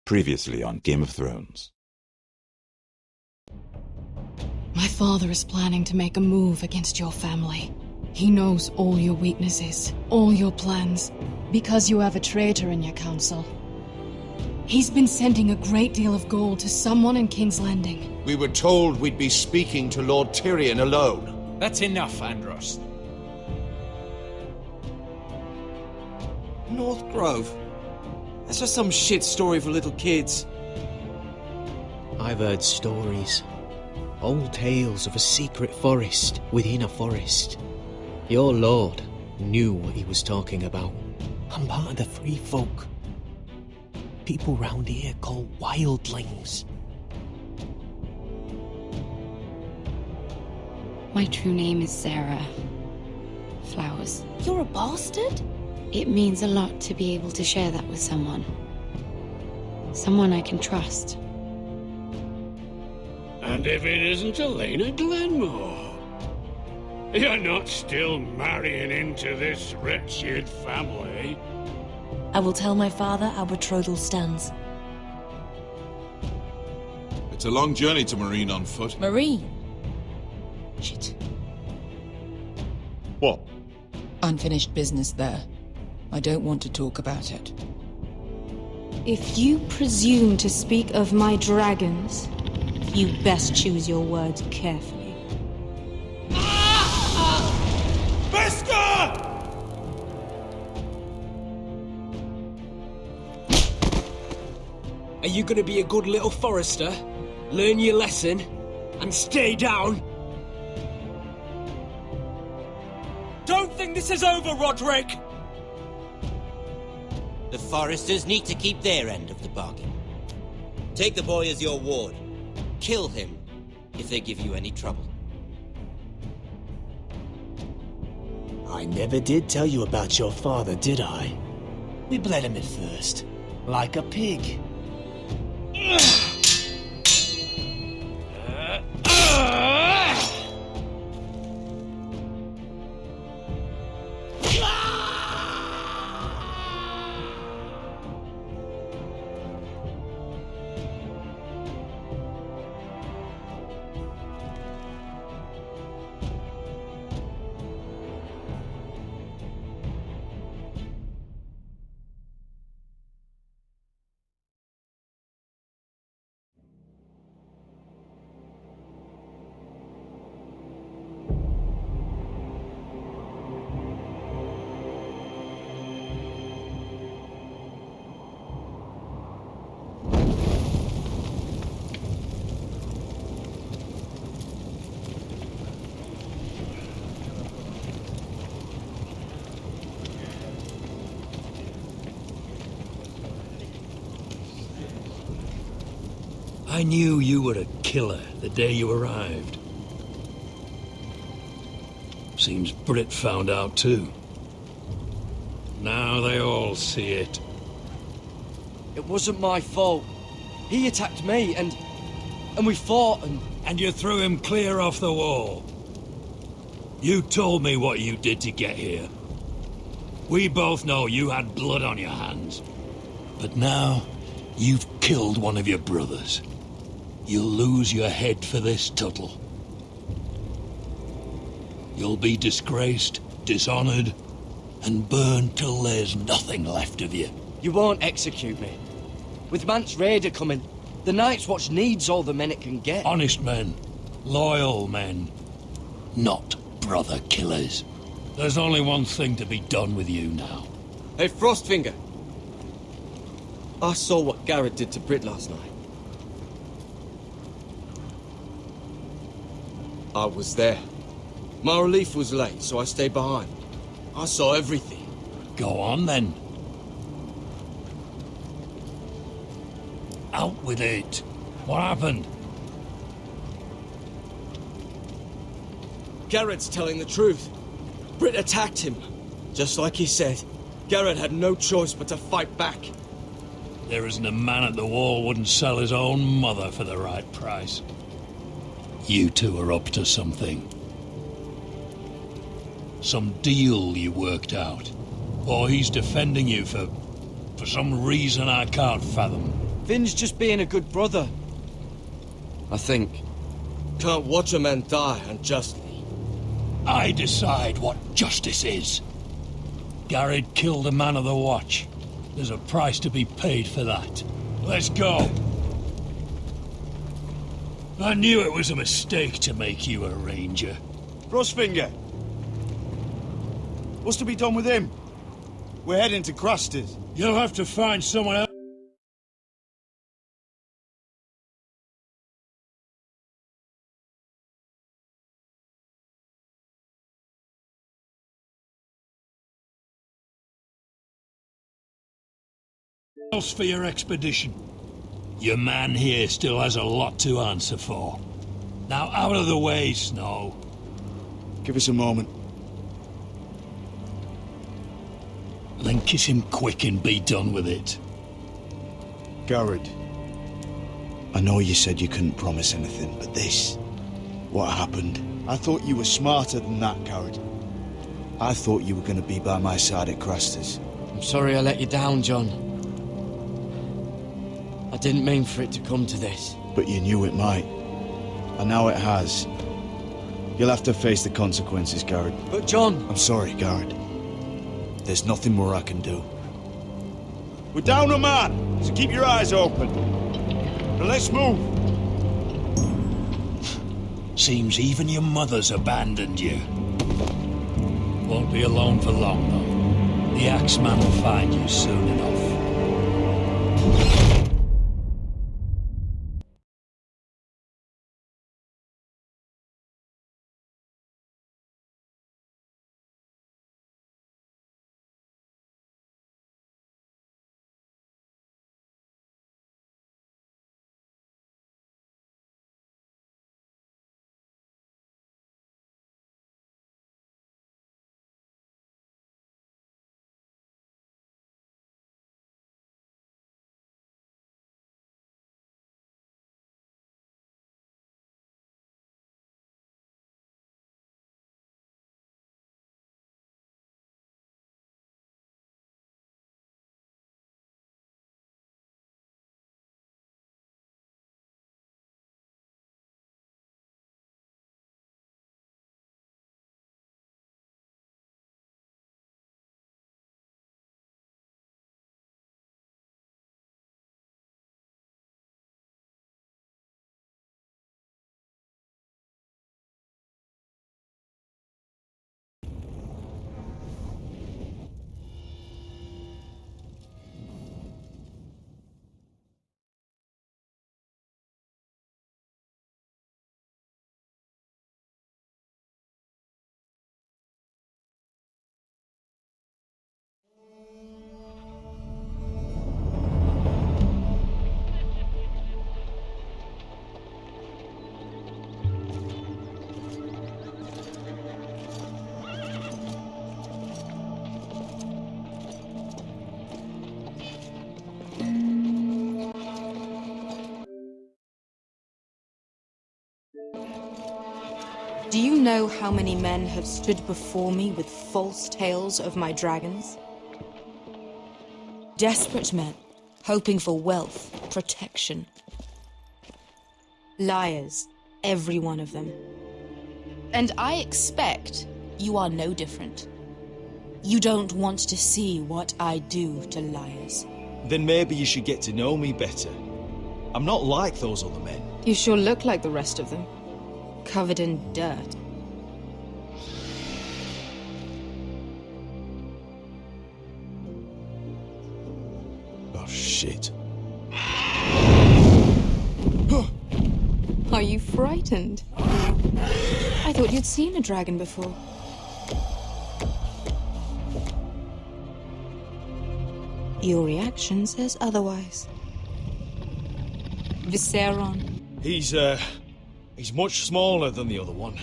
Previously on Game of Thrones. My father is planning to make a move against your family. He knows all your weaknesses, all your plans, because you have a traitor in your council. He's been sending a great deal of gold to someone in King's Landing. We were told we'd be speaking to Lord Tyrion alone. That's enough, Andros. North Grove? That's just some shit story for little kids. I've heard stories. Old tales of a secret forest within a forest. Your lord knew what he was talking about. I'm part of the free folk. People round here call wildlings. My true name is Sarah Flowers. You're a bastard? It means a lot to be able to share that with someone. Someone I can trust. And if it isn't Elena Glenmore, you're not still marrying into this wretched family. I will tell my father our betrothal stands. It's a long journey to Marine on foot. Marine? Shit. What? Unfinished business there. I don't want to talk about it. If you presume to speak of my dragons, you best choose your words carefully. Are you gonna be a good little forester? Learn your lesson? And stay down? Don't think this is over, Roderick! The Foresters need to keep their end of the bargain. Take the boy as your ward. Kill him if they give you any trouble. I never did tell you about your father, did I? We bled him at first, like a pig. I knew you were a killer the day you arrived. Seems Britt found out too. Now they all see it. It wasn't my fault. He attacked me, and we fought, And you threw him clear off the wall. You told me what you did to get here. We both know you had blood on your hands. But now, you've killed one of your brothers. You'll lose your head for this, Tuttle. You'll be disgraced, dishonored, and burned till there's nothing left of you. You won't execute me. With Mance Raider coming, the Night's Watch needs all the men it can get. Honest men, loyal men, not brother killers. There's only one thing to be done with you now. Hey, Frostfinger. I saw what Garrett did to Britt last night. I was there. My relief was late, so I stayed behind. I saw everything. Go on, then. Out with it. What happened? Garrett's telling the truth. Britt attacked him. Just like he said. Garrett had no choice but to fight back. There isn't a man at the wall wouldn't sell his own mother for the right price. You two are up to something. Some deal you worked out. Or he's defending you for some reason I can't fathom. Finn's just being a good brother. I think. Can't watch a man die unjustly. I decide what justice is. Garrett killed a man of the watch. There's a price to be paid for that. Let's go. I knew it was a mistake to make you a ranger. Frostfinger! What's to be done with him? We're heading to Craster's. You'll have to find someone else. For your expedition. Your man here still has a lot to answer for. Now out of the way, Snow. Give us a moment. Then kiss him quick and be done with it. Garrett, I know you said you couldn't promise anything, but this... what happened? I thought you were smarter than that, Garrett. I thought you were going to be by my side at Craster's. I'm sorry I let you down, John. I didn't mean for it to come to this. But you knew it might. And now it has. You'll have to face the consequences, Garrett. But John... I'm sorry, Garrett. There's nothing more I can do. We're down a man, so keep your eyes open. Now let's move. Seems even your mother's abandoned you. Won't be alone for long, though. The Axeman will find you soon enough. Do you know how many men have stood before me with false tales of my dragons? Desperate men, hoping for wealth, protection. Liars, every one of them. And I expect you are no different. You don't want to see what I do to liars. Then maybe you should get to know me better. I'm not like those other men. You sure look like the rest of them. Covered in dirt. Oh, shit. Are you frightened? I thought you'd seen a dragon before. Your reaction says otherwise. Viseron. He's much smaller than the other one.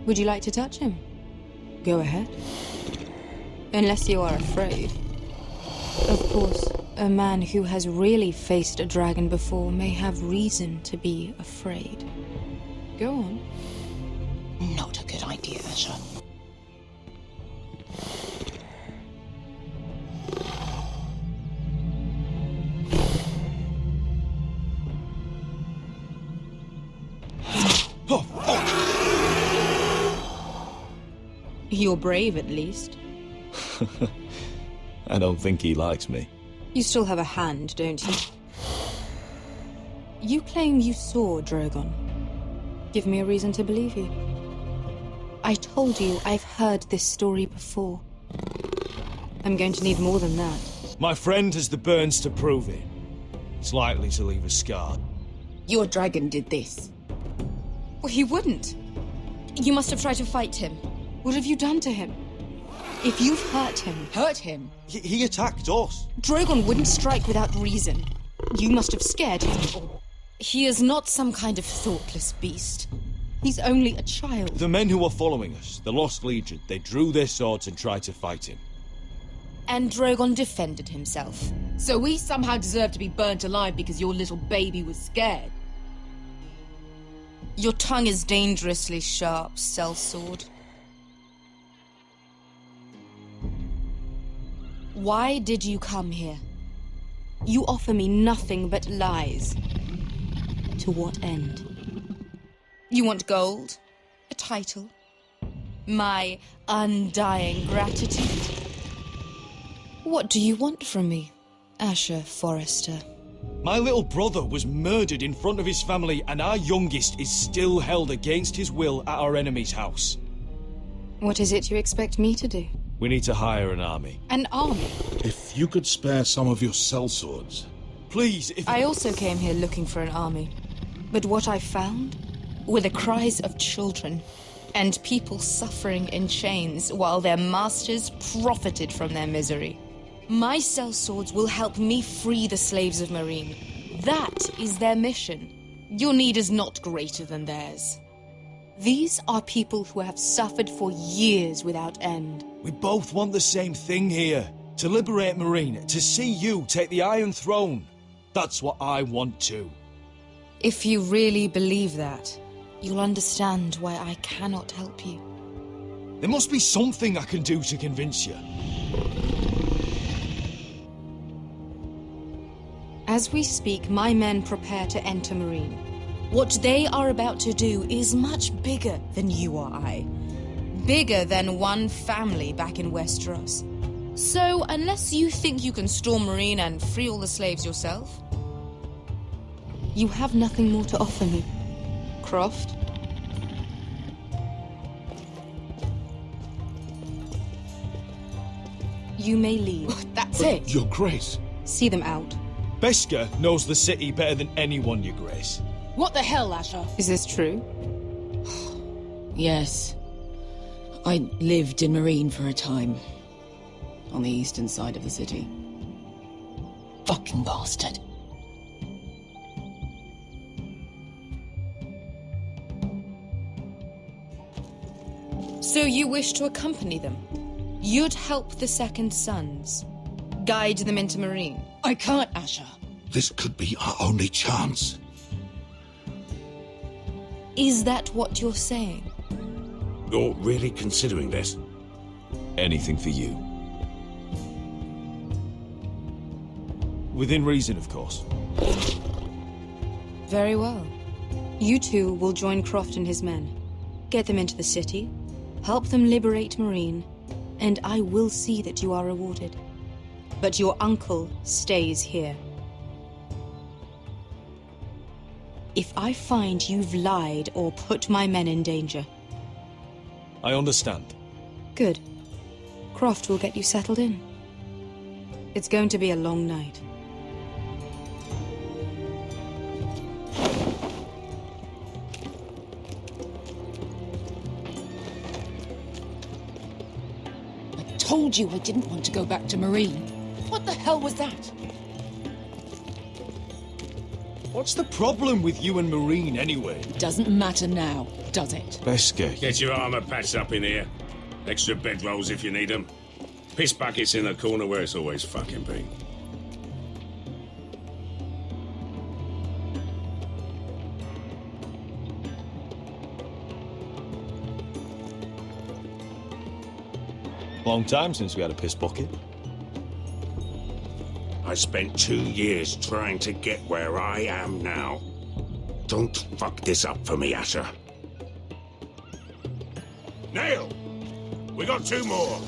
Would you like to touch him? Go ahead. Unless you are afraid. Of course, a man who has really faced a dragon before may have reason to be afraid. Go on. Not a good idea, sir. You're brave, at least. I don't think he likes me. You still have a hand, don't you? You claim you saw Drogon. Give me a reason to believe you. I told you I've heard this story before. I'm going to need more than that. My friend has the burns to prove it. It's likely to leave a scar. Your dragon did this. Well, he wouldn't. You must have tried to fight him. What have you done to him? If you've hurt him... Hurt him? He attacked us. Drogon wouldn't strike without reason. You must have scared him. He is not some kind of thoughtless beast. He's only a child. The men who were following us, the Lost Legion, they drew their swords and tried to fight him. And Drogon defended himself. So we somehow deserve to be burnt alive because your little baby was scared? Your tongue is dangerously sharp, sellsword. Why did you come here? You offer me nothing but lies. To what end? You want gold? A title? My undying gratitude? What do you want from me, Asher Forrester? My little brother was murdered in front of his family, and our youngest is still held against his will at our enemy's house. What is it you expect me to do? We need to hire an army. An army? If you could spare some of your sellswords. Please, if... I also came here looking for an army. But what I found were the cries of children and people suffering in chains while their masters profited from their misery. My sellswords will help me free the slaves of Meereen. That is their mission. Your need is not greater than theirs. These are people who have suffered for years without end. We both want the same thing here. To liberate Meereen, to see you take the Iron Throne. That's what I want too. If you really believe that, you'll understand why I cannot help you. There must be something I can do to convince you. As we speak, my men prepare to enter Meereen. What they are about to do is much bigger than you or I. Bigger than one family back in Westeros. So, unless you think you can storm Meereen and free all the slaves yourself, you have nothing more to offer me, Croft. You may leave. That's it. Your Grace. See them out. Beskar knows the city better than anyone, Your Grace. What the hell, Asher? Is this true? Yes. I lived in Meereen for a time. On the eastern side of the city. Fucking bastard. So you wish to accompany them? You'd help the Second Sons? Guide them into Meereen? I can't, Asher. This could be our only chance. Is that what you're saying? You're really considering this? Anything for you. Within reason, of course. Very well. You two will join Croft and his men. Get them into the city, help them liberate Meereen, and I will see that you are rewarded. But your uncle stays here. If I find you've lied or put my men in danger... I understand. Good. Croft will get you settled in. It's going to be a long night. I told you I didn't want to go back to Meereen. What the hell was that? What's the problem with you and Meereen, anyway? It doesn't matter now, does it? Beskar. Get your armor patched up in here. Extra bedrolls if you need them. Piss buckets in the corner where it's always fucking been. Long time since we had a piss bucket. I spent 2 years trying to get where I am now. Don't fuck this up for me, Asher. Nail! We got 2 more.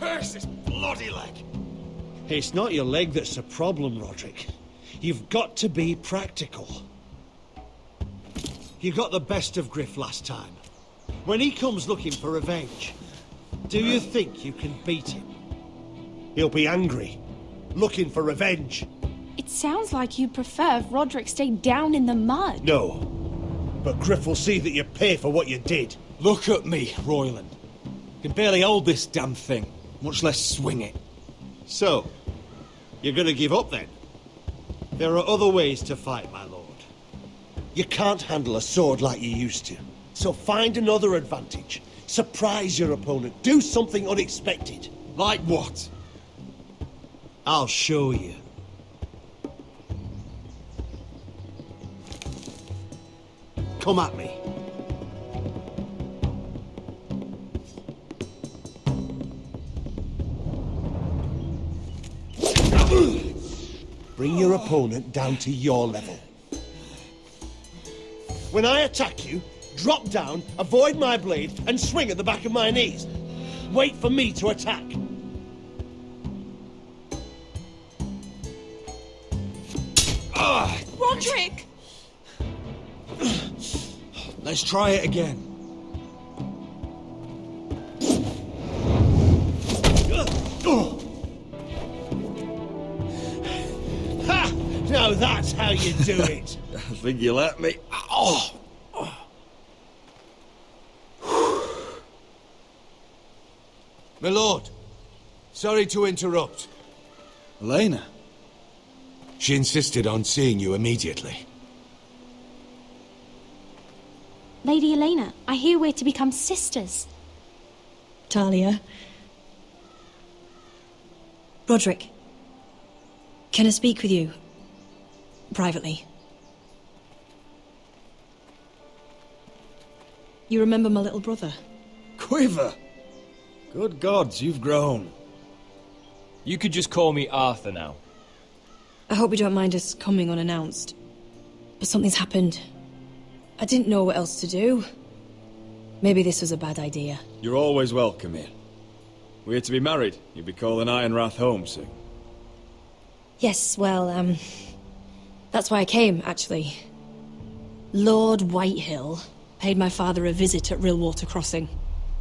Curse this bloody leg! It's not your leg that's the problem, Roderick. You've got to be practical. You got the best of Griff last time. When he comes looking for revenge, do you think you can beat him? He'll be angry, looking for revenge. It sounds like you'd prefer if Roderick stayed down in the mud. No, but Griff will see that you pay for what you did. Look at me, Royland. Can barely hold this damn thing, much less swing it. So, you're gonna give up then? There are other ways to fight, my lord. You can't handle a sword like you used to. So find another advantage. Surprise your opponent. Do something unexpected. Like what? I'll show you. Come at me. Bring your opponent down to your level. When I attack you, drop down, avoid my blade, and swing at the back of my knees. Wait for me to attack. Roderick! Let's try it again. Ha! Now that's how you do it. I think you let me. Oh! My lord, sorry to interrupt. Elena? She insisted on seeing you immediately. Lady Elena, I hear we're to become sisters. Talia. Roderick. Can I speak with you? Privately. You remember my little brother? Quiver! Good gods, you've grown. You could just call me Arthur now. I hope you don't mind us coming unannounced. But something's happened. I didn't know what else to do. Maybe this was a bad idea. You're always welcome here. We're to be married. You'll be calling Ironrath home soon. Yes, well, that's why I came, actually. Lord Whitehill paid my father a visit at Rillwater Crossing.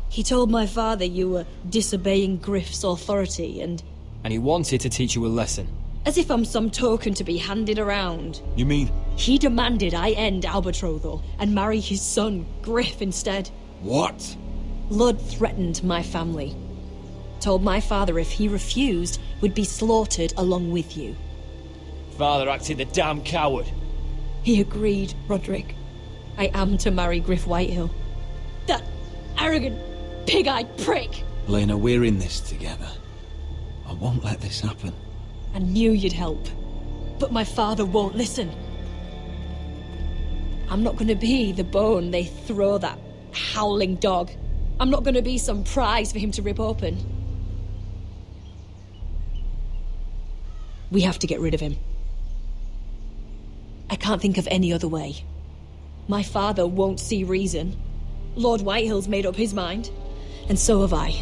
He told my father you were disobeying Griff's authority and he wanted to teach you a lesson. As if I'm some token to be handed around. You mean? He demanded I end our betrothal and marry his son, Griff, instead. What? Lord threatened my family. Told my father if he refused, would be slaughtered along with you. Father acted the damn coward. He agreed, Roderick. I am to marry Griff Whitehill. That arrogant, pig-eyed prick! Elena, we're in this together. I won't let this happen. I knew you'd help. But my father won't listen. I'm not gonna be the bone they throw that howling dog. I'm not gonna be some prize for him to rip open. We have to get rid of him. I can't think of any other way. My father won't see reason. Lord Whitehill's made up his mind. And so have I.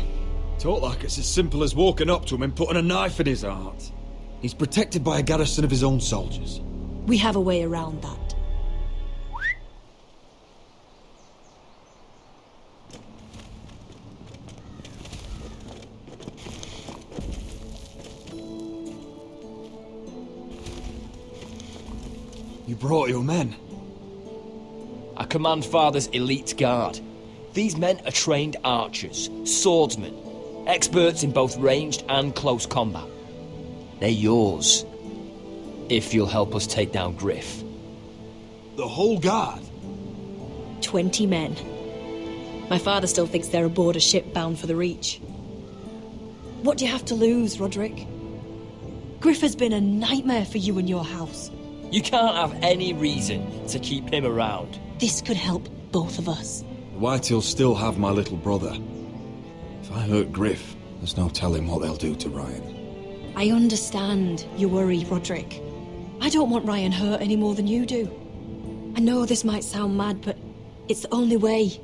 Talk like it's as simple as walking up to him and putting a knife in his heart. He's protected by a garrison of his own soldiers. We have a way around that. You brought your men. I command Father's elite guard. These men are trained archers, swordsmen, experts in both ranged and close combat. They're yours, if you'll help us take down Griff. The whole guard? 20 men. My father still thinks they're aboard a ship bound for the Reach. What do you have to lose, Roderick? Griff has been a nightmare for you and your house. You can't have any reason to keep him around. This could help both of us. Whitehills still have my little brother. If I hurt Griff, there's no telling what they'll do to Ryan. I understand your worry, Roderick. I don't want Ryan hurt any more than you do. I know this might sound mad, but it's the only way.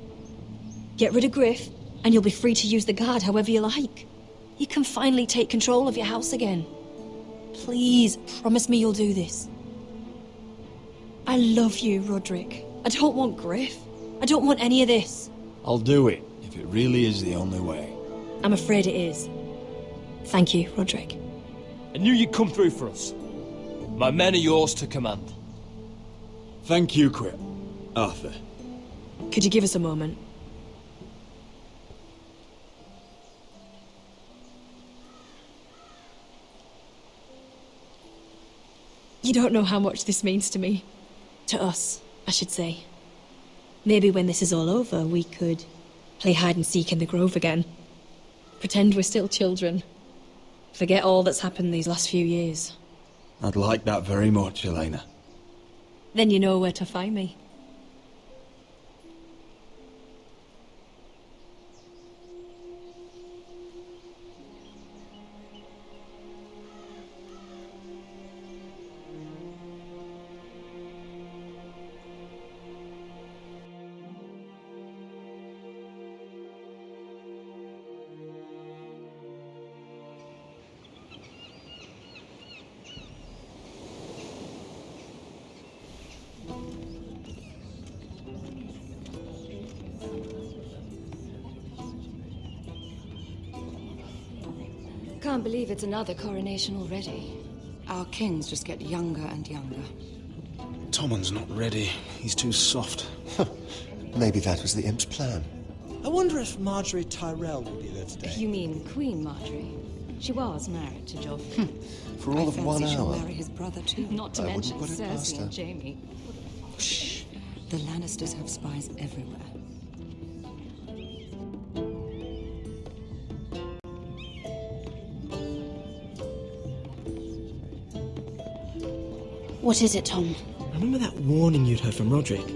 Get rid of Griff, and you'll be free to use the guard however you like. You can finally take control of your house again. Please, promise me you'll do this. I love you, Roderick. I don't want Griff. I don't want any of this. I'll do it, if it really is the only way. I'm afraid it is. Thank you, Roderick. I knew you'd come through for us. My men are yours to command. Thank you, Quip. Arthur. Could you give us a moment? You don't know how much this means to me. To us, I should say. Maybe when this is all over, we could play hide and seek in the grove again. Pretend we're still children. Forget all that's happened these last few years. I'd like that very much, Elena. Then you know where to find me. Can't believe it's another coronation already. Our kings just get younger and younger. Tommen's not ready. He's too soft. Maybe that was the imp's plan. I wonder if Marjorie Tyrell will be there today. You mean Queen Marjorie? She was married to Joffrey. For all of 1 She'll hour. marry his brother too. Not to I wouldn't mention put it past Cersei her. and Jaime. Shh. The Lannisters have spies everywhere. What is it, Tom? Remember that warning you'd heard from Roderick?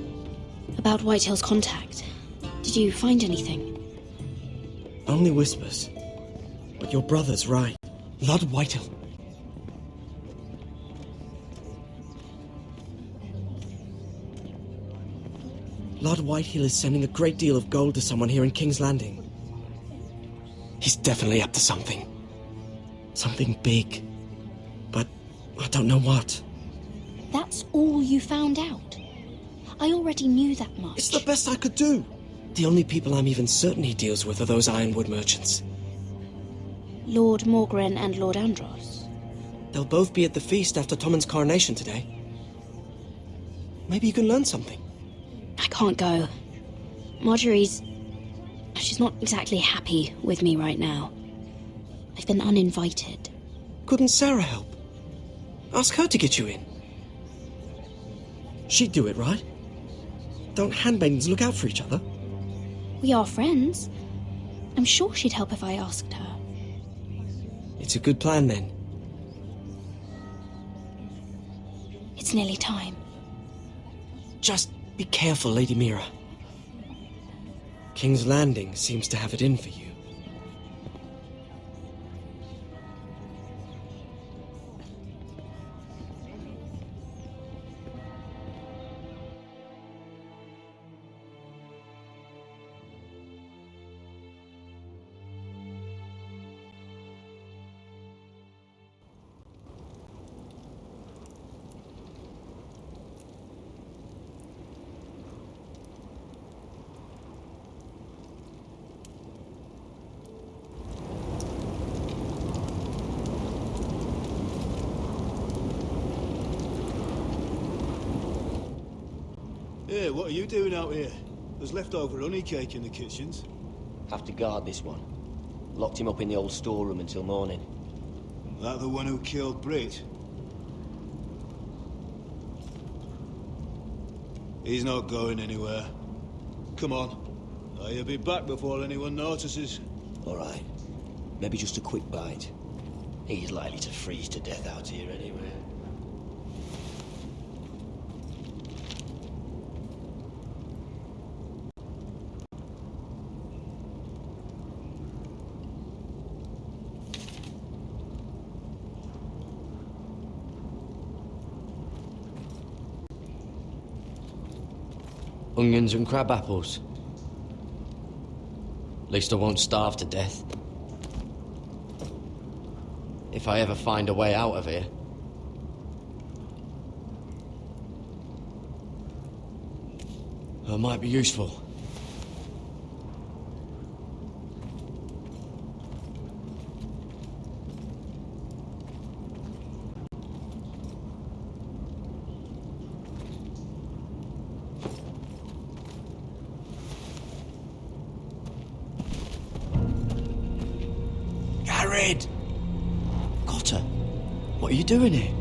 About Whitehill's contact. Did you find anything? Only whispers. But your brother's right. Lord Whitehill. Lord Whitehill is sending a great deal of gold to someone here in King's Landing. He's definitely up to something. Something big. But I don't know what. That's all you found out? I already knew that much. It's the best I could do. The only people I'm even certain he deals with are those ironwood merchants. Lord Morgren and Lord Andros. They'll both be at the feast after Tommen's coronation today. Maybe you can learn something. I can't go. Marjorie's... she's not exactly happy with me right now. I've been uninvited. Couldn't Sarah help? Ask her to get you in. She'd do it, right? Don't handmaidens look out for each other? We are friends. I'm sure she'd help if I asked her. It's a good plan, then. It's nearly time. Just be careful, Lady Mira. King's Landing seems to have it in for you. Hey, what are you doing out here? There's leftover honey cake in the kitchens. Have to guard this one. Locked him up in the old storeroom until morning. That the one who killed Brit? He's not going anywhere. Come on. You'll be back before anyone notices. All right. Maybe just a quick bite. He's likely to freeze to death out here anyway. Onions and crab apples. At least I won't starve to death. If I ever find a way out of here. That might be useful. Garrett! Cotter, what are you doing here?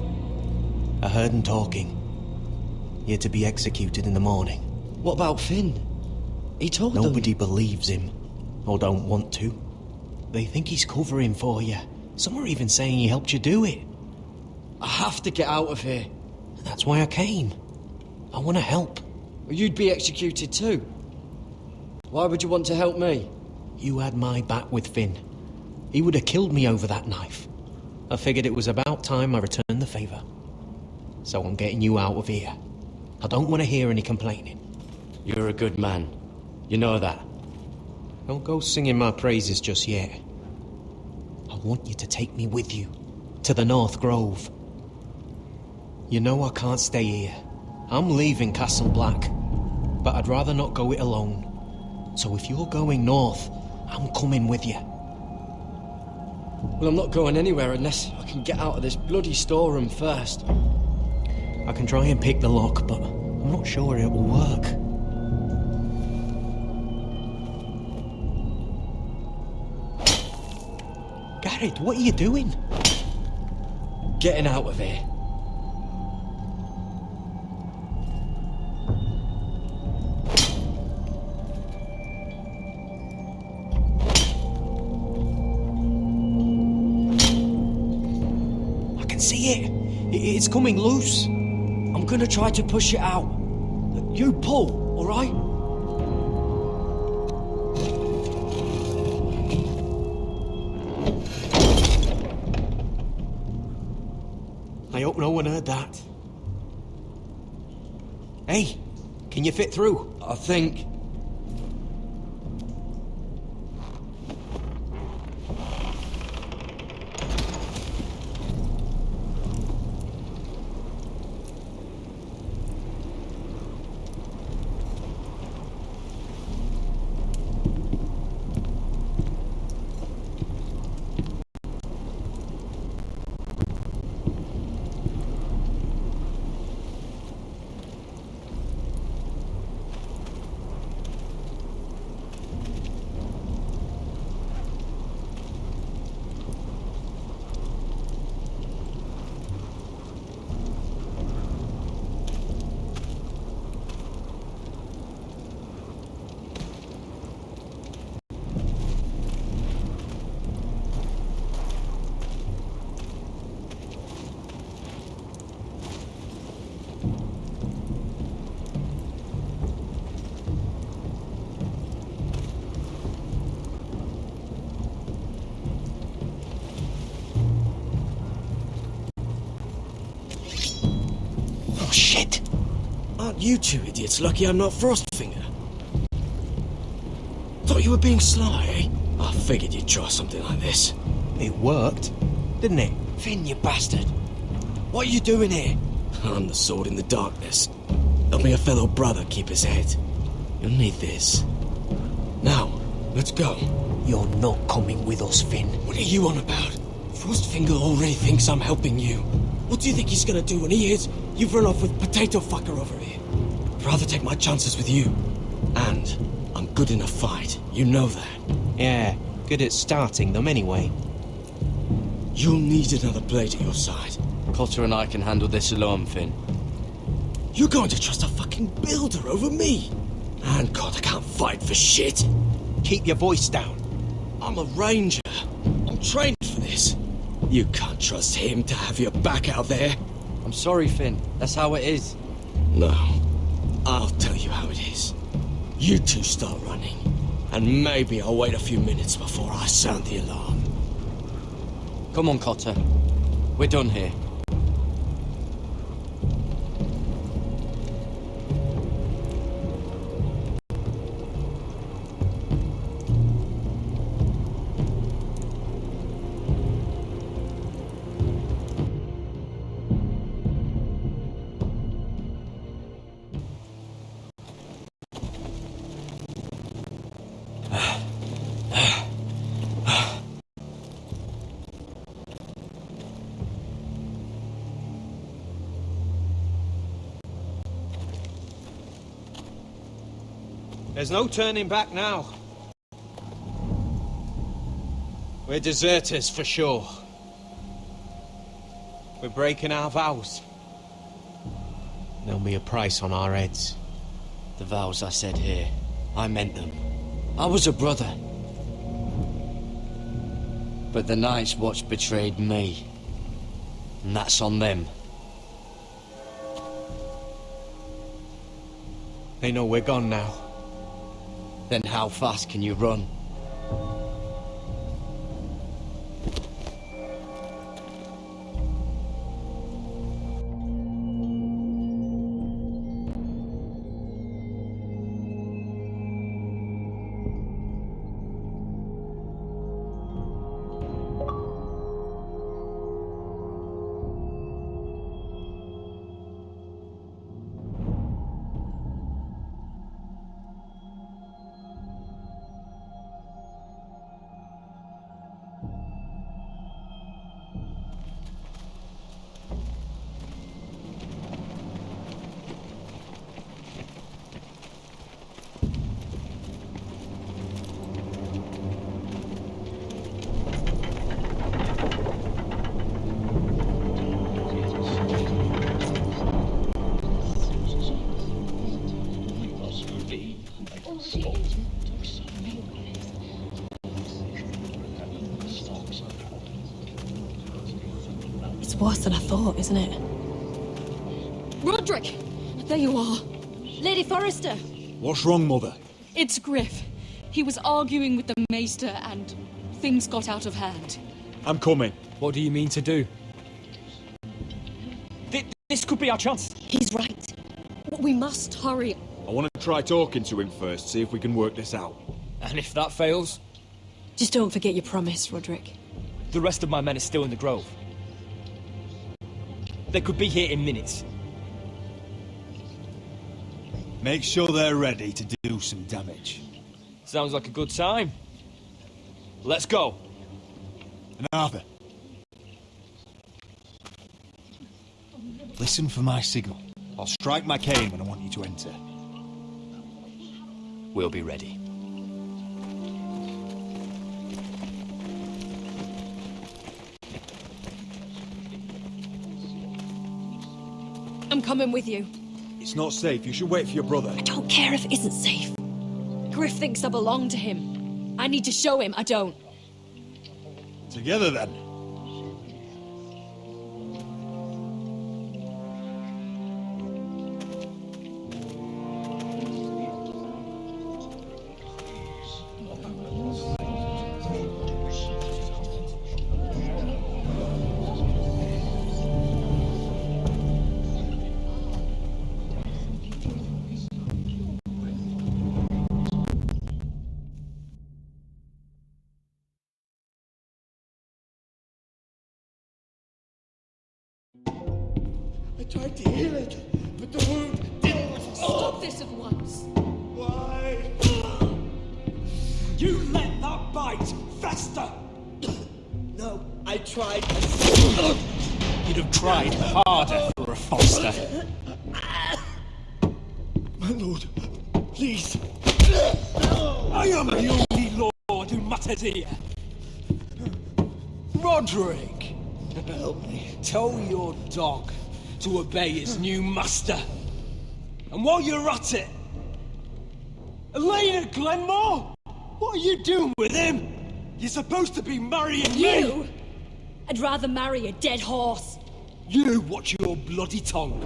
I heard him talking. You're to be executed in the morning. What about Finn? He told them... Nobody believes him, or don't want to. They think he's covering for you. Some are even saying he helped you do it. I have to get out of here. That's why I came. I want to help. You'd be executed too. Why would you want to help me? You had my back with Finn. He would have killed me over that knife. I figured it was about time I returned the favour. So I'm getting you out of here. I don't want to hear any complaining. You're a good man. You know that. Don't go singing my praises just yet. I want you to take me with you. To the North Grove. You know I can't stay here. I'm leaving Castle Black. But I'd rather not go it alone. So if you're going north, I'm coming with you. Well, I'm not going anywhere unless I can get out of this bloody storeroom first. I can try and pick the lock, but I'm not sure it will work. Garrett, what are you doing? Getting out of here. See it? It's coming loose. I'm gonna try to push it out. You pull, all right? I hope no one heard that. Hey, can you fit through? I think... Oh, shit! Aren't you two idiots lucky I'm not Frostfinger? Thought you were being sly, eh? I figured you'd try something like this. It worked, didn't it? Finn, you bastard! What are you doing here? I'm the sword in the darkness. Helping a fellow brother keep his head. You'll need this. Now, let's go. You're not coming with us, Finn. What are you on about? Frostfinger already thinks I'm helping you. What do you think he's gonna do when he hears you've run off with Potato Fucker over here? I'd rather take my chances with you. And I'm good in a fight. You know that. Yeah, good at starting them anyway. You'll need another blade at your side. Cotter and I can handle this alone, Finn. You're going to trust a fucking builder over me? And God, I can't fight for shit. Keep your voice down. I'm a ranger. I'm trained for this. You can't trust him to have your back out there. I'm sorry, Finn. That's how it is. No. I'll tell you how it is. You two start running. And maybe I'll wait a few minutes before I sound the alarm. Come on, Cotter. We're done here. There's no turning back now. We're deserters for sure. We're breaking our vows. There'll be a price on our heads. The vows I said here, I meant them. I was a brother. But the Night's Watch betrayed me. And that's on them. They know we're gone now. Then how fast can you run? It's worse than I thought, isn't it? Roderick! There you are. Lady Forrester! What's wrong, Mother? It's Griff. He was arguing with the Maester and things got out of hand. I'm coming. What do you mean to do? This could be our chance. He's right. We must hurry. I want to try talking to him first, see if we can work this out. And if that fails? Just don't forget your promise, Roderick. The rest of my men are still in the grove. They could be here in minutes. Make sure they're ready to do some damage. Sounds like a good time. Let's go. And Arthur, listen for my signal. I'll strike my cane when I want you to enter. We'll be ready. I'm coming with you. It's not safe. You should wait for your brother. I don't care if it isn't safe. Griff thinks I belong to him. I need to show him I don't. Together, then. I tried to heal it, but the wound didn't Stop this at once. Why? You let that bite fester! No, I tried. You'd have tried harder for a Foster. My lord, please. I am the only lord who matters here. Roderick! Help me. Tell your dog to obey his new master. And while you're at it, Elena Glenmore? What are you doing with him? You're supposed to be marrying me! You! I'd rather marry a dead horse. You watch your bloody tongue,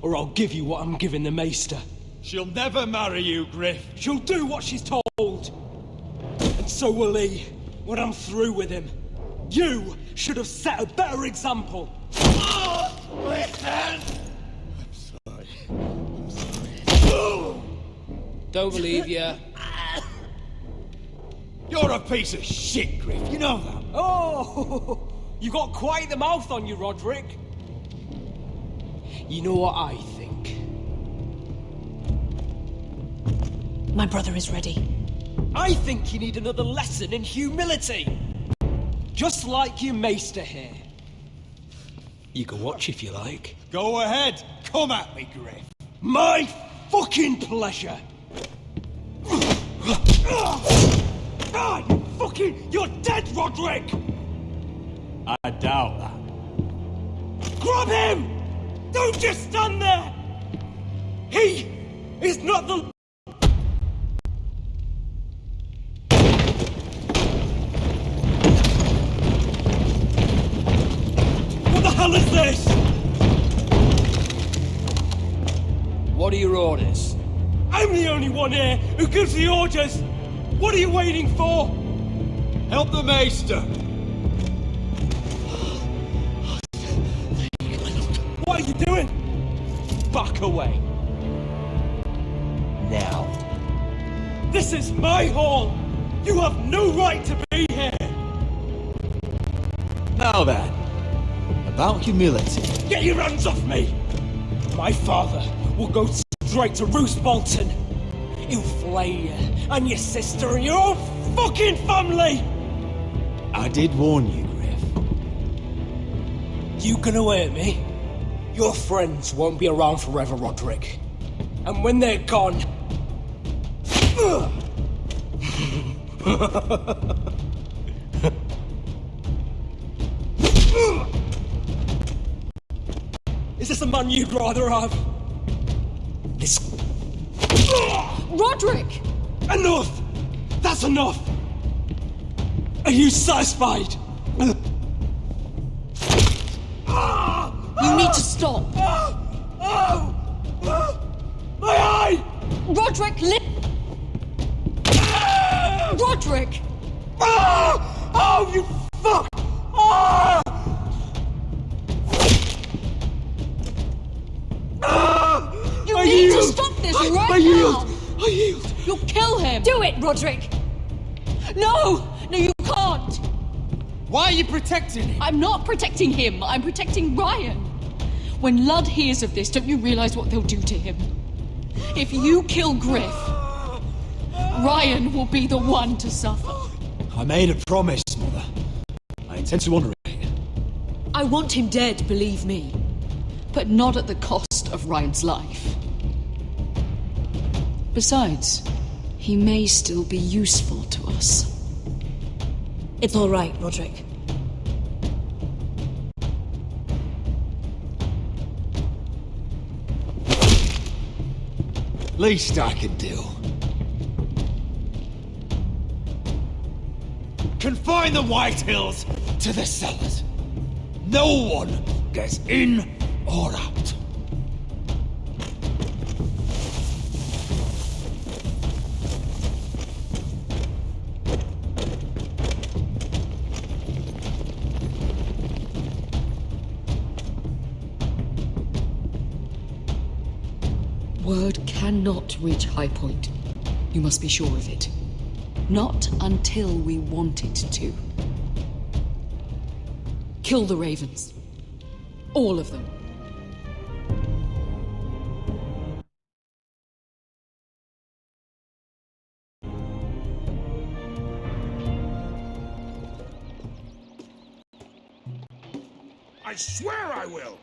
or I'll give you what I'm giving the Maester. She'll never marry you, Griff. She'll do what she's told. And so will he, when I'm through with him. You should have set a better example. Listen! Don't believe ya. You're a piece of shit, Griff. You know that. Oh, you got quite the mouth on you, Roderick. You know what I think? My brother is ready. I think you need another lesson in humility. Just like your Maester here. You can watch if you like. Go ahead. Come at me, Griff. My fucking pleasure. You're dead, Roderick! I doubt that. Grab him! Don't just stand there! He is not the... What the hell is this? What are your orders? I'm the only one here who gives the orders! What are you waiting for? Help the Maester! What are you doing? Back away. Now. This is my hall! You have no right to be here! Now then, about humility. Get your hands off me! My father will go straight to Roose Bolton. He'll flay you, and your sister, and your own fucking family! I did warn you, Griff. You gonna hurt me? Your friends won't be around forever, Roderick. And when they're gone... Is this a man you'd rather have? This... Roderick! Enough! That's enough! Are you satisfied? You need to stop! My eye! Roderick, Roderick! Oh, you fuck! You need to stop this right now! I yield! You'll kill him! Do it, Roderick! No! No, you can't! Why are you protecting him? I'm not protecting him, I'm protecting Ryan! When Ludd hears of this, don't you realize what they'll do to him? If you kill Griff, Ryan will be the one to suffer. I made a promise, Mother. I intend to honor it. I want him dead, believe me. But not at the cost of Ryan's life. Besides, he may still be useful to us. It's all right, Roderick. Least I can do. Confine the White Hills to the cellars. No one gets in or out. Word cannot reach High Point. You must be sure of it. Not until we want it to. Kill the ravens. All of them. I swear I will!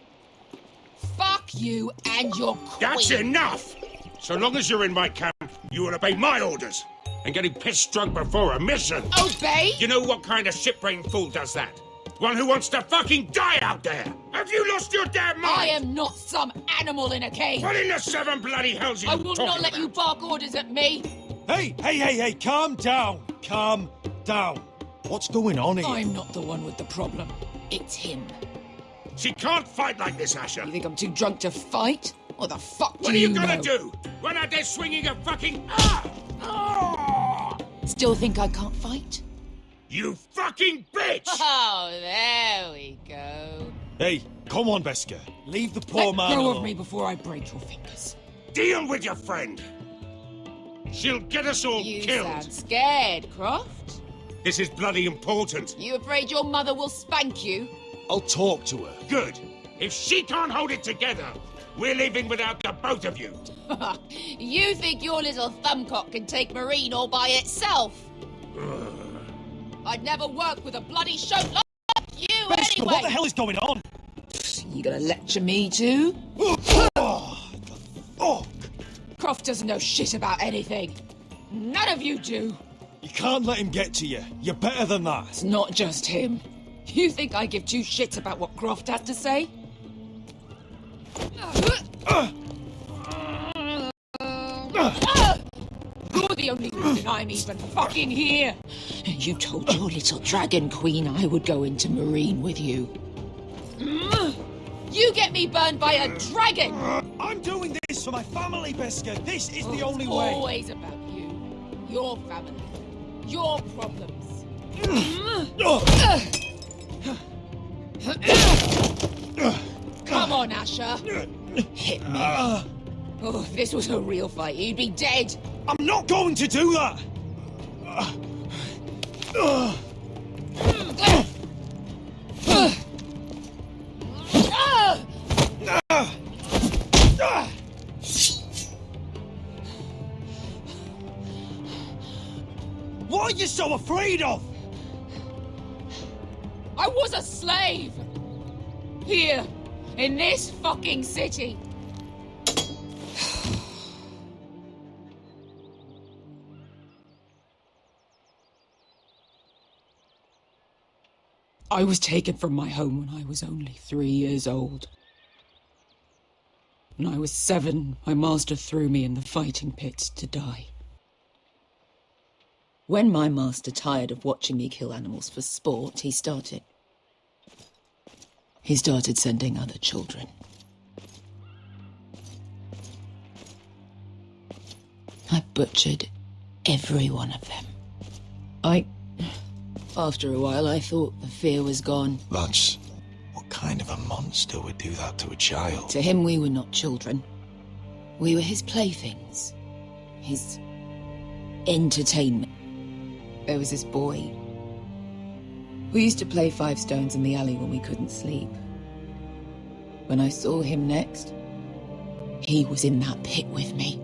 Fuck you and your queen! That's enough! So long as you're in my camp, you will obey my orders. And getting pissed drunk before a mission. Obey? You know what kind of shit-brained fool does that? One who wants to fucking die out there! Have you lost your damn mind? I am not some animal in a cage! What in the seven bloody hells are I you will talking not let about? you bark orders at me! Hey, calm down. Calm down. What's going on here? I'm not the one with the problem. It's him. She can't fight like this, Asher. You think I'm too drunk to fight? What the fuck What do are you know? gonna do? Run out there swinging a fucking... Still think I can't fight? You fucking bitch! Oh, there we go. Hey, come on, Beskar. Leave the poor man Let go alone. of me before I break your fingers. Deal with your friend. She'll get us all You killed. sound scared, Croft. This is bloody important. You afraid your mother will spank you? I'll talk to her. Good. If she can't hold it together, we're leaving without the both of you. You think your little thumbcock can take Marine all by itself? I'd never work with a bloody shoat like you Beskar, anyway! what the hell is going on? You gonna lecture me too? Oh, Croft doesn't know shit about anything. None of you do. you can't let him get to you. You're better than that. It's not just him. You think I give two shits about what Croft has to say? You're the only reason I'm even fucking here. You told your little dragon queen I would go into Marine with you. You get me burned by a dragon! I'm doing this for my family, Beskar. This is the only It's way. always about you. Your family. Your problems. Come on, Asher. Hit me. Oh, if this was a real fight, you'd be dead. I'm not going to do that. What are you so afraid of? I was a slave! Here, in this fucking city. I was taken from my home when I was only 3 years old. When I was 7, my master threw me in the fighting pits to die. When my master tired of watching me kill animals for sport, he started sending other children. I butchered every one of them. After a while, I thought the fear was gone. That's... What kind of a monster would do that to a child? To him, we were not children. We were his playthings. His entertainment. There was this boy. We used to play 5 stones in the alley when we couldn't sleep. When I saw him next, he was in that pit with me.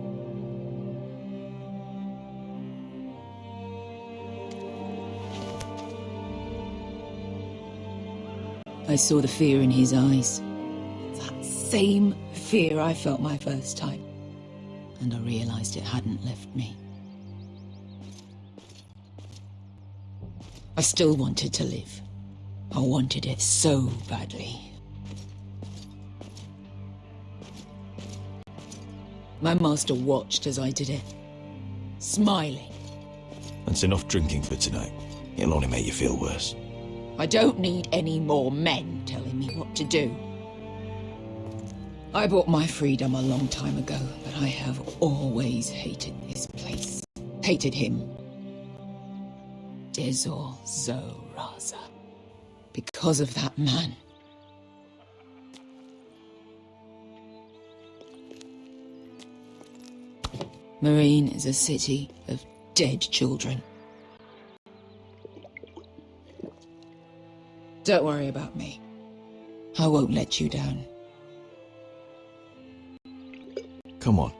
I saw the fear in his eyes. That same fear I felt my first time. And I realized it hadn't left me. I still wanted to live. I wanted it so badly. My master watched as I did it, smiling. That's enough drinking for tonight. It'll only make you feel worse. I don't need any more men telling me what to do. I bought my freedom a long time ago, but I have always hated this place. Hated him. Dezor Zo Raza. Because of that man. Marine is a city of dead children. Don't worry about me. I won't let you down. Come on.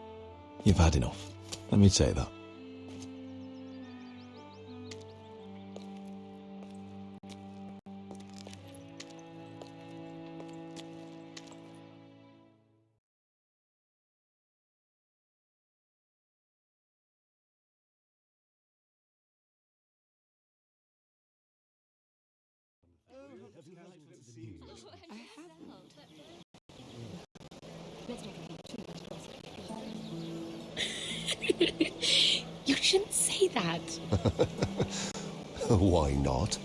You've had enough. Let me say that. You shouldn't say that. Why not?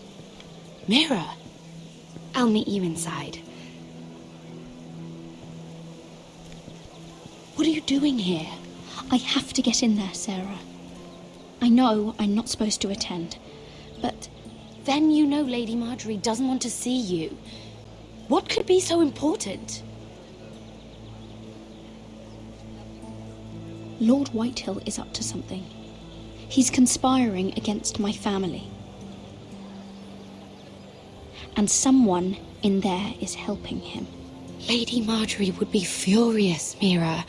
Mira, I'll meet you inside. What are you doing here? I have to get in there, Sarah. I know I'm not supposed to attend, but then you know Lady Marjorie doesn't want to see you. What could be so important? Lord Whitehill is up to something. He's conspiring against my family. And someone in there is helping him. Lady Marjorie would be furious, Mira.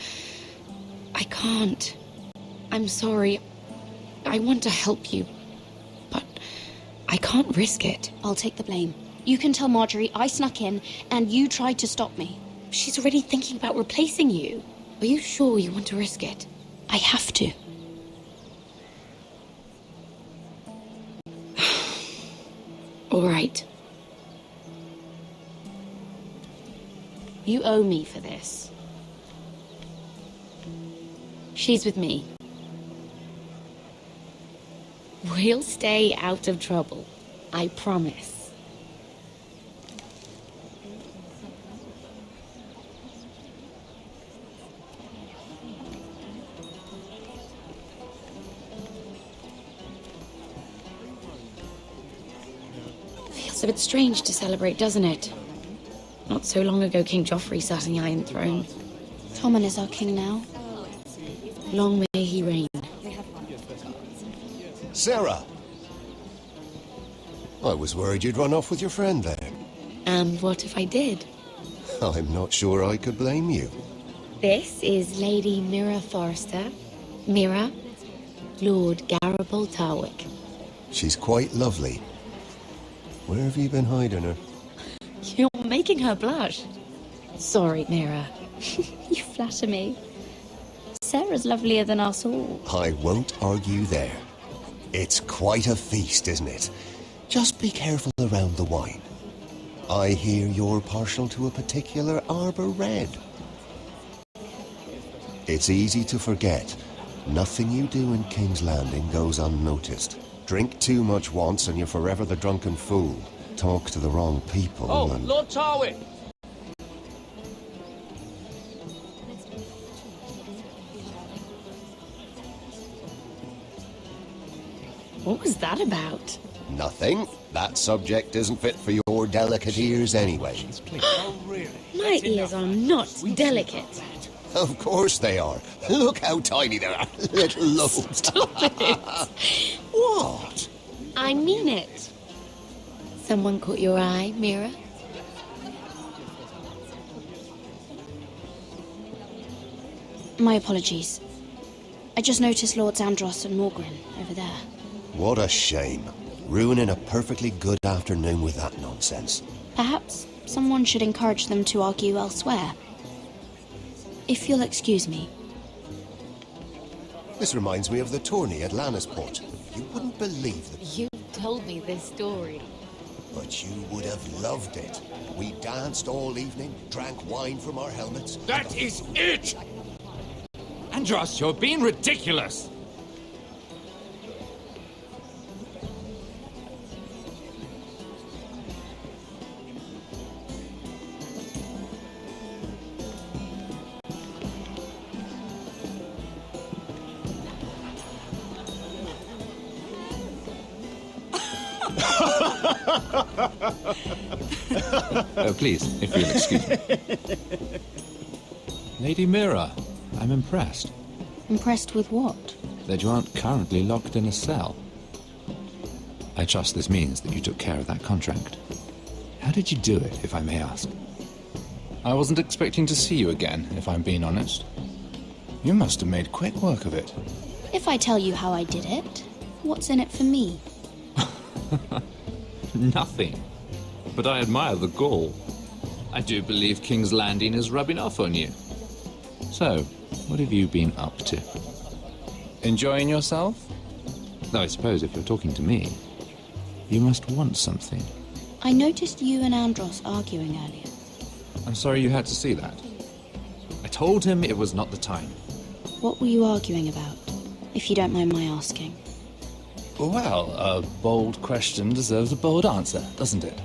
I can't. I'm sorry. I want to help you, but I can't risk it. I'll take the blame. You can tell Marjorie I snuck in and you tried to stop me. She's already thinking about replacing you. Are you sure you want to risk it? I have to. All right. You owe me for this. She's with me. We'll stay out of trouble. I promise. Feels a bit strange to celebrate, doesn't it? Not so long ago, King Joffrey sat on the Iron Throne. Tommen is our king now. Long may he reign. Sarah! I was worried you'd run off with your friend there. And what if I did? I'm not sure I could blame you. This is Lady Mira Forrester. Mira, Lord Garibald Tarwick. She's quite lovely. Where have you been hiding her? You're making her blush. Sorry, Mira. You flatter me. Sarah's lovelier than us all. I won't argue there. It's quite a feast, isn't it? Just be careful around the wine. I hear you're partial to a particular Arbor Red. It's easy to forget. Nothing you do in King's Landing goes unnoticed. Drink too much once and you're forever the drunken fool. Talk to the wrong people and... Lord Tarwick! What was that about? Nothing. That subject isn't fit for your delicate ears anyway. My ears are not delicate. Of course they are. Look how tiny they are. Little lobes. Stop it. What? I mean it. Someone caught your eye, Mira? My apologies. I just noticed Lords Andros and Morgren over there. What a shame. Ruining a perfectly good afternoon with that nonsense. Perhaps someone should encourage them to argue elsewhere. If you'll excuse me. This reminds me of the tourney at Lannisport. You wouldn't believe the... You told me this story. But you would have loved it. We danced all evening, drank wine from our helmets. That is it! Andros, you're being ridiculous! Oh, please, if you'll excuse me. Lady Mira, I'm impressed. Impressed with what? That you aren't currently locked in a cell. I trust this means that you took care of that contract. How did you do it, if I may ask? I wasn't expecting to see you again, if I'm being honest. You must have made quick work of it. If I tell you how I did it, what's in it for me? Nothing. But I admire the gall. I do believe King's Landing is rubbing off on you. So, what have you been up to? Enjoying yourself? Though I suppose if you're talking to me, you must want something. I noticed you and Andros arguing earlier. I'm sorry you had to see that. I told him it was not the time. What were you arguing about? if you don't mind my asking? Well, a bold question deserves a bold answer, doesn't it?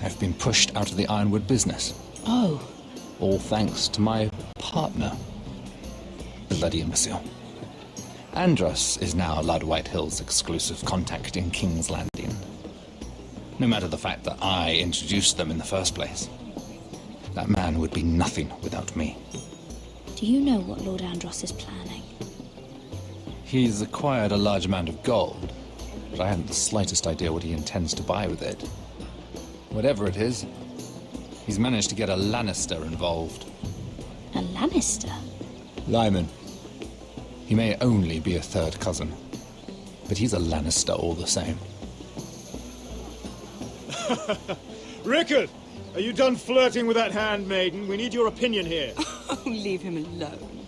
I've been pushed out of the ironwood business. Oh. All thanks to my partner. Bloody imbecile. Andros is now Lord Whitehill's exclusive contact in King's Landing. No matter the fact that I introduced them in the first place. That man would be nothing without me. Do you know what Lord Andros is planning? He's acquired a large amount of gold, but I haven't the slightest idea what he intends to buy with it. Whatever it is, he's managed to get a Lannister involved. A Lannister? Lyman. He may only be a third cousin, but he's a Lannister all the same. Rickard, are you done flirting with that handmaiden? We need your opinion here. Oh, leave him alone.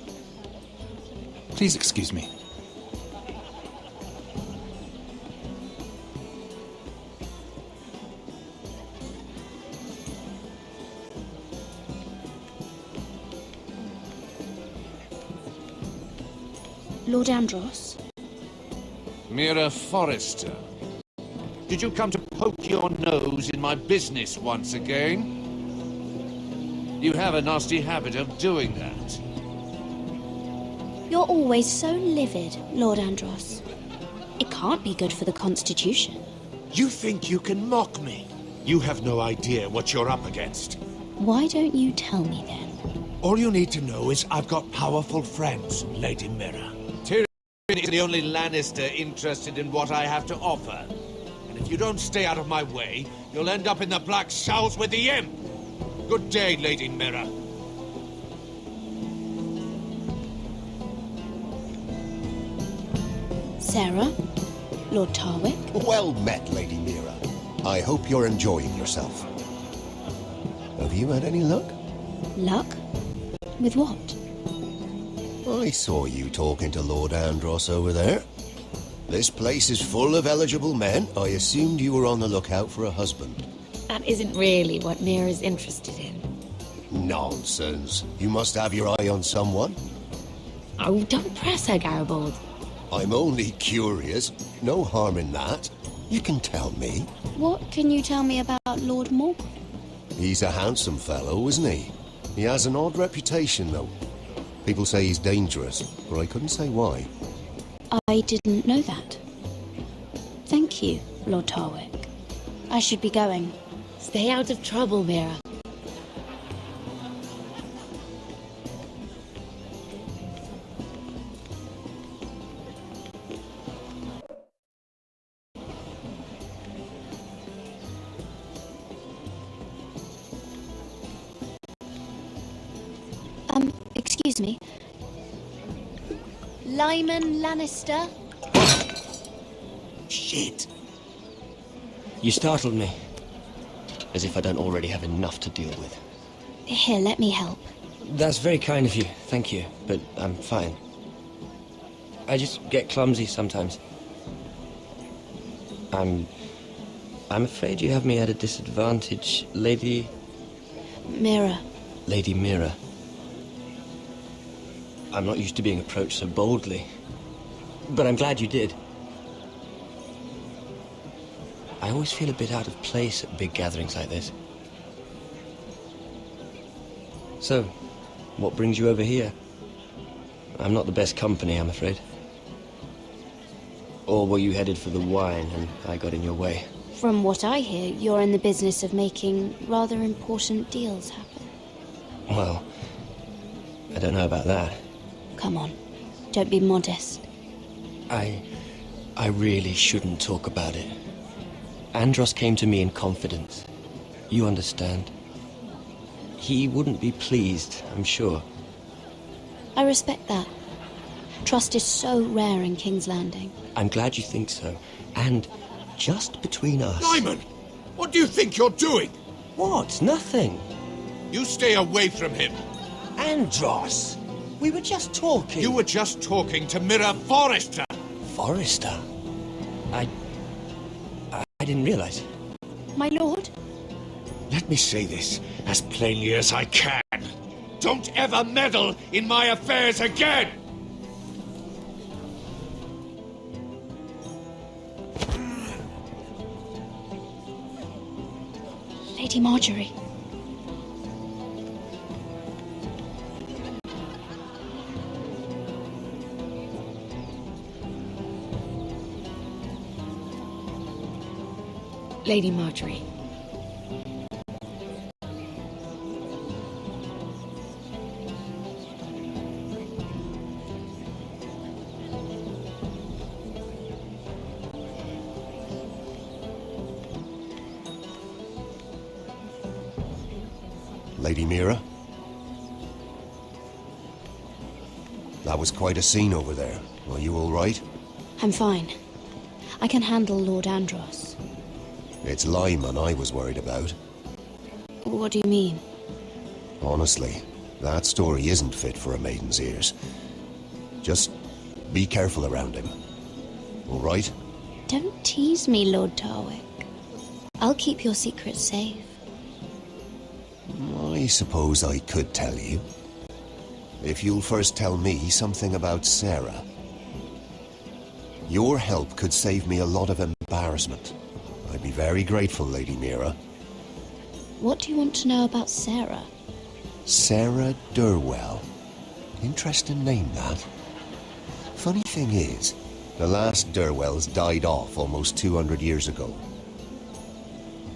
Please excuse me. Lord Andros? Mira Forrester. Did you come to poke your nose in my business once again? You have a nasty habit of doing that. You're always so livid, Lord Andros. It can't be good for the Constitution. You think you can mock me? You have no idea what you're up against. Why don't you tell me then? All you need to know is I've got powerful friends, Lady Mira. Tyrion is the only Lannister interested in what I have to offer. And if you don't stay out of my way, you'll end up in the Black Shells with the Imp. Good day, Lady Mira. Sarah? Lord Tarwick? Well met, Lady Mira. I hope you're enjoying yourself. Have you had any luck? Luck? With what? I saw you talking to Lord Andros over there. This place is full of eligible men. I assumed you were on the lookout for a husband. That isn't really what Mira's interested in. Nonsense. You must have your eye on someone. Oh, don't press her, Garibaldi. I'm only curious. No harm in that. You can tell me. What can you tell me about Lord Morgan? He's a handsome fellow, isn't he? He has an odd reputation, though. People say he's dangerous, but I couldn't say why. I didn't know that. Thank you, Lord Tarwick. I should be going. Stay out of trouble, Mira. Excuse me. Lyman Lannister? Shit. You startled me. As if I don't already have enough to deal with. Here, let me help. That's very kind of you, thank you, but I'm fine. I just get clumsy sometimes. I'm afraid you have me at a disadvantage, Lady... Mira. Lady Mira. I'm not used to being approached so boldly, but I'm glad you did. I always feel a bit out of place at big gatherings like this. So, what brings you over here? I'm not the best company, I'm afraid. Or were you headed for the wine and I got in your way? From what I hear, you're in the business of making rather important deals happen. Well, I don't know about that. Come on, don't be modest. I really shouldn't talk about it. Andros came to me in confidence. You understand? He wouldn't be pleased, I'm sure. I respect that. Trust is so rare in King's Landing. I'm glad you think so. And just between us... Lyman! What do you think you're doing? What? Nothing. You stay away from him. Andros! We were just talking. You were just talking to Mira Forrester. Forrester? I didn't realize. My lord? Let me say this as plainly as I can. Don't ever meddle in my affairs again! Lady Marjorie. Lady Marjorie. Lady Mira? That was quite a scene over there. Are you all right? I'm fine. I can handle Lord Andros. It's Lyman I was worried about. What do you mean? Honestly, that story isn't fit for a maiden's ears. Just be careful around him. All right? Don't tease me, Lord Tarwick. I'll keep your secret safe. I suppose I could tell you. If you'll first tell me something about Sarah. Your help could save me a lot of embarrassment. I'd be very grateful, Lady Mira. What do you want to know about Sarah? Sarah Durwell. Interesting name, that. Funny thing is, the last Durwells died off almost 200 years ago.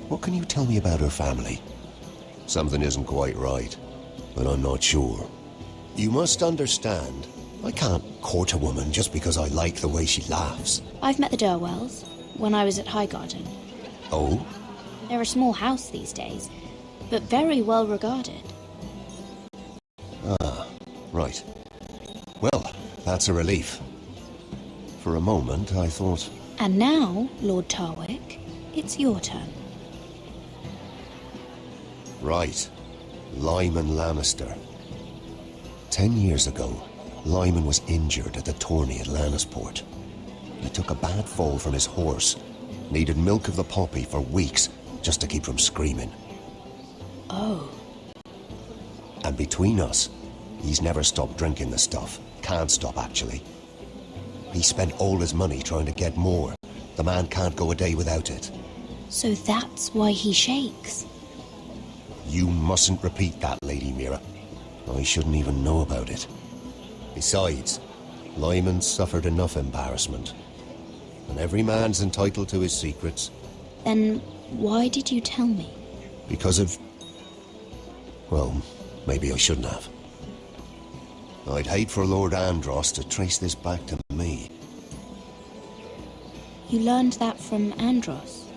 What can you tell me about her family? Something isn't quite right, but I'm not sure. You must understand, I can't court a woman just because I like the way she laughs. I've met the Durwells when I was at Highgarden. Oh? They're a small house these days, but very well regarded. Ah, right. Well, that's a relief. For a moment, I thought... And now, Lord Tarwick, it's your turn. Right. Lyman Lannister. 10 years ago, Lyman was injured at the tourney at Lannisport. He took a bad fall from his horse. Needed milk of the poppy for weeks just to keep from screaming. Oh. And between us, he's never stopped drinking the stuff. Can't stop, actually. He spent all his money trying to get more. The man can't go a day without it. So that's why he shakes. You mustn't repeat that, Lady Mira. I shouldn't even know about it. Besides, Lyman suffered enough embarrassment. And every man's entitled to his secrets. Then why did you tell me? Because of... Well, maybe I shouldn't have. I'd hate for Lord Andros to trace this back to me. You learned that from Andros?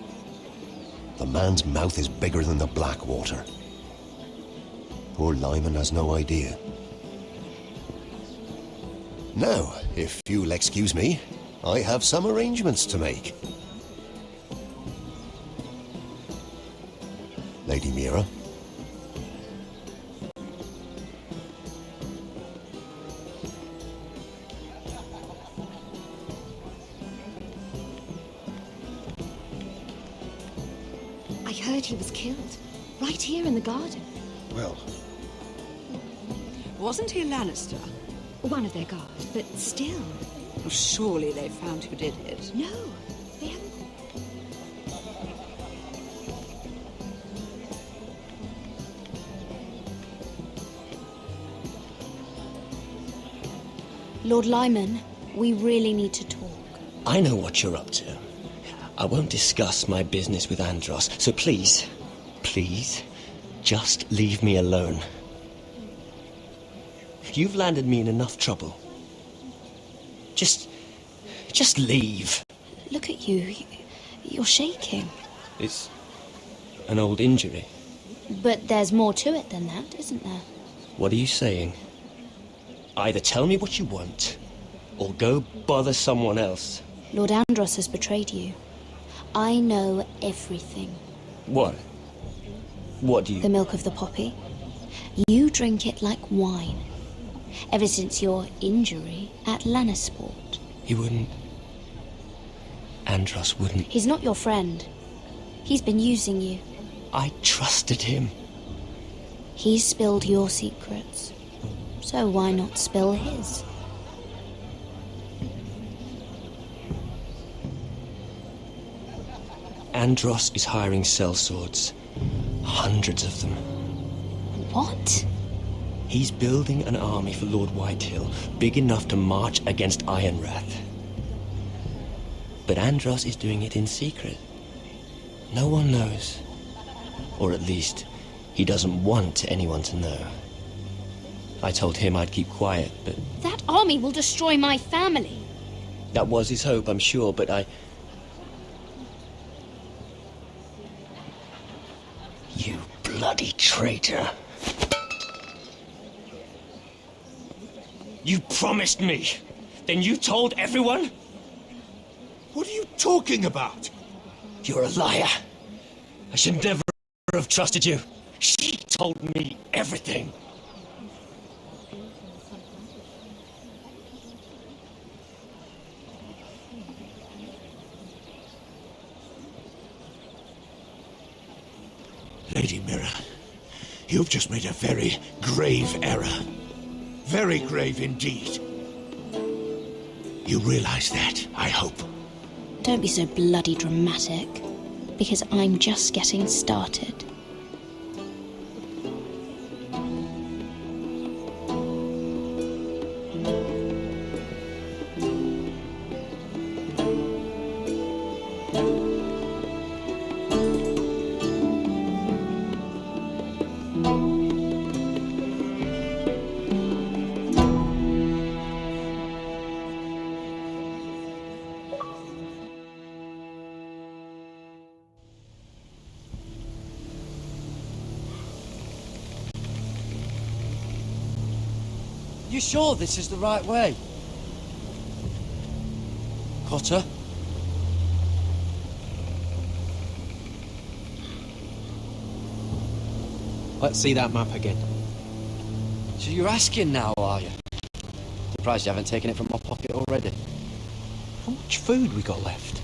The man's mouth is bigger than the Blackwater. Poor Lyman has no idea. Now, if you'll excuse me, I have some arrangements to make. Lady Mira? I heard he was killed. Right here in the garden. Well... Wasn't he a Lannister? One of their guard, but still. Well, surely they found who did it. No, they haven't. Lord Lyman, we really need to talk. I know what you're up to. I won't discuss my business with Andros, so please, just leave me alone. You've landed me in enough trouble. Just leave. Look at you. You're shaking. It's an old injury. But there's more to it than that, isn't there? What are you saying? Either tell me what you want, or go bother someone else. Lord Andros has betrayed you. I know everything. What? What do you... The milk of the poppy. You drink it like wine. Ever since your injury at Lannisport. He wouldn't... Andros wouldn't... He's not your friend. He's been using you. I trusted him. He's spilled your secrets, so why not spill his? Andros is hiring sellswords. Hundreds of them. What? He's building an army for Lord Whitehill, big enough to march against Ironrath. But Andros is doing it in secret. No one knows. Or at least, he doesn't want anyone to know. I told him I'd keep quiet, but... That army will destroy my family. That was his hope, I'm sure, but I... You bloody traitor. You promised me. Then you told everyone? What are you talking about? You're a liar. I should never have trusted you. She told me everything. Lady Mirror, you've just made a very grave error. Very grave indeed. You realize that, I hope. Don't be so bloody dramatic, because I'm just getting started. You sure this is the right way? Cotter? Let's see that map again. So you're asking now, are you? Surprised you haven't taken it from my pocket already. How much food we got left?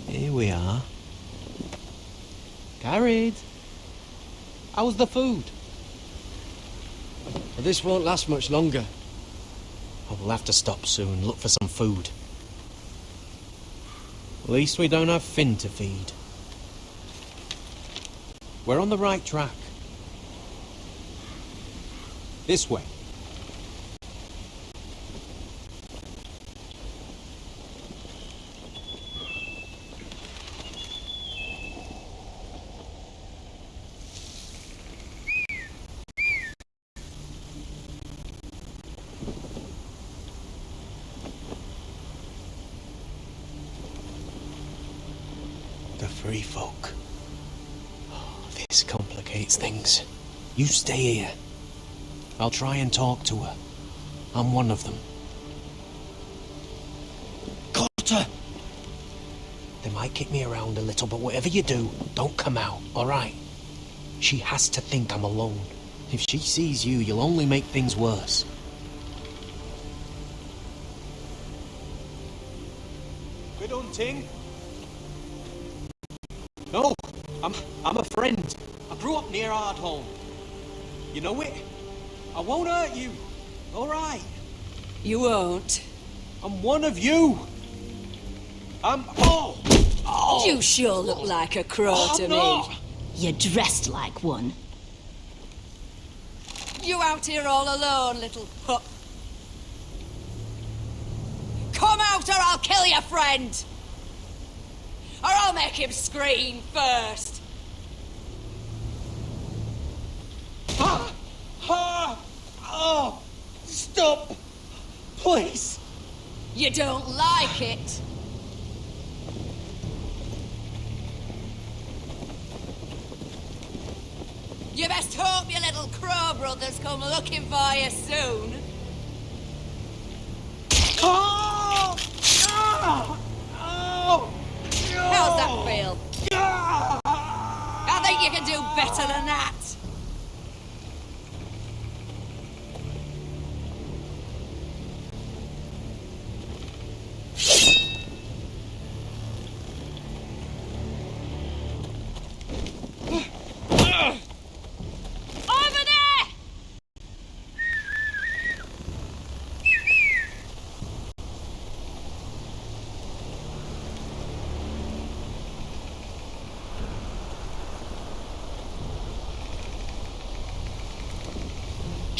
Here we are. Carried. How's the food? Well, this won't last much longer. Oh, we'll have to stop soon, look for some food. At least we don't have Finn to feed. We're on the right track. This way. The free folk. Oh, this complicates things. You stay here. I'll try and talk to her. I'm one of them. Cotter! They might kick me around a little, but whatever you do, don't come out, alright? She has to think I'm alone. If she sees you, you'll only make things worse. Good hunting. No, I'm a friend. I grew up near Ardhorn. You know it? I won't hurt you. All right. You won't. I'm one of you. Oh! You sure look like a crow to not. me. You're dressed like one. You out here all alone, little pup. Come out or I'll kill your friend. Or I'll make him scream first. Oh! Stop! Please! You don't like it. You best hope your little crow brothers come looking for you soon. Oh! Oh! Oh! How's that feel? I think you can do better than that.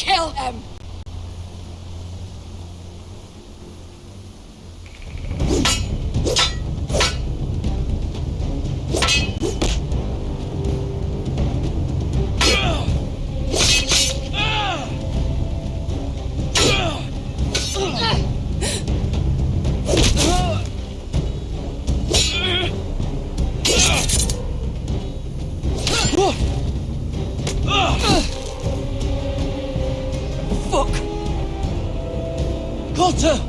kill him! Fuck! Cotter!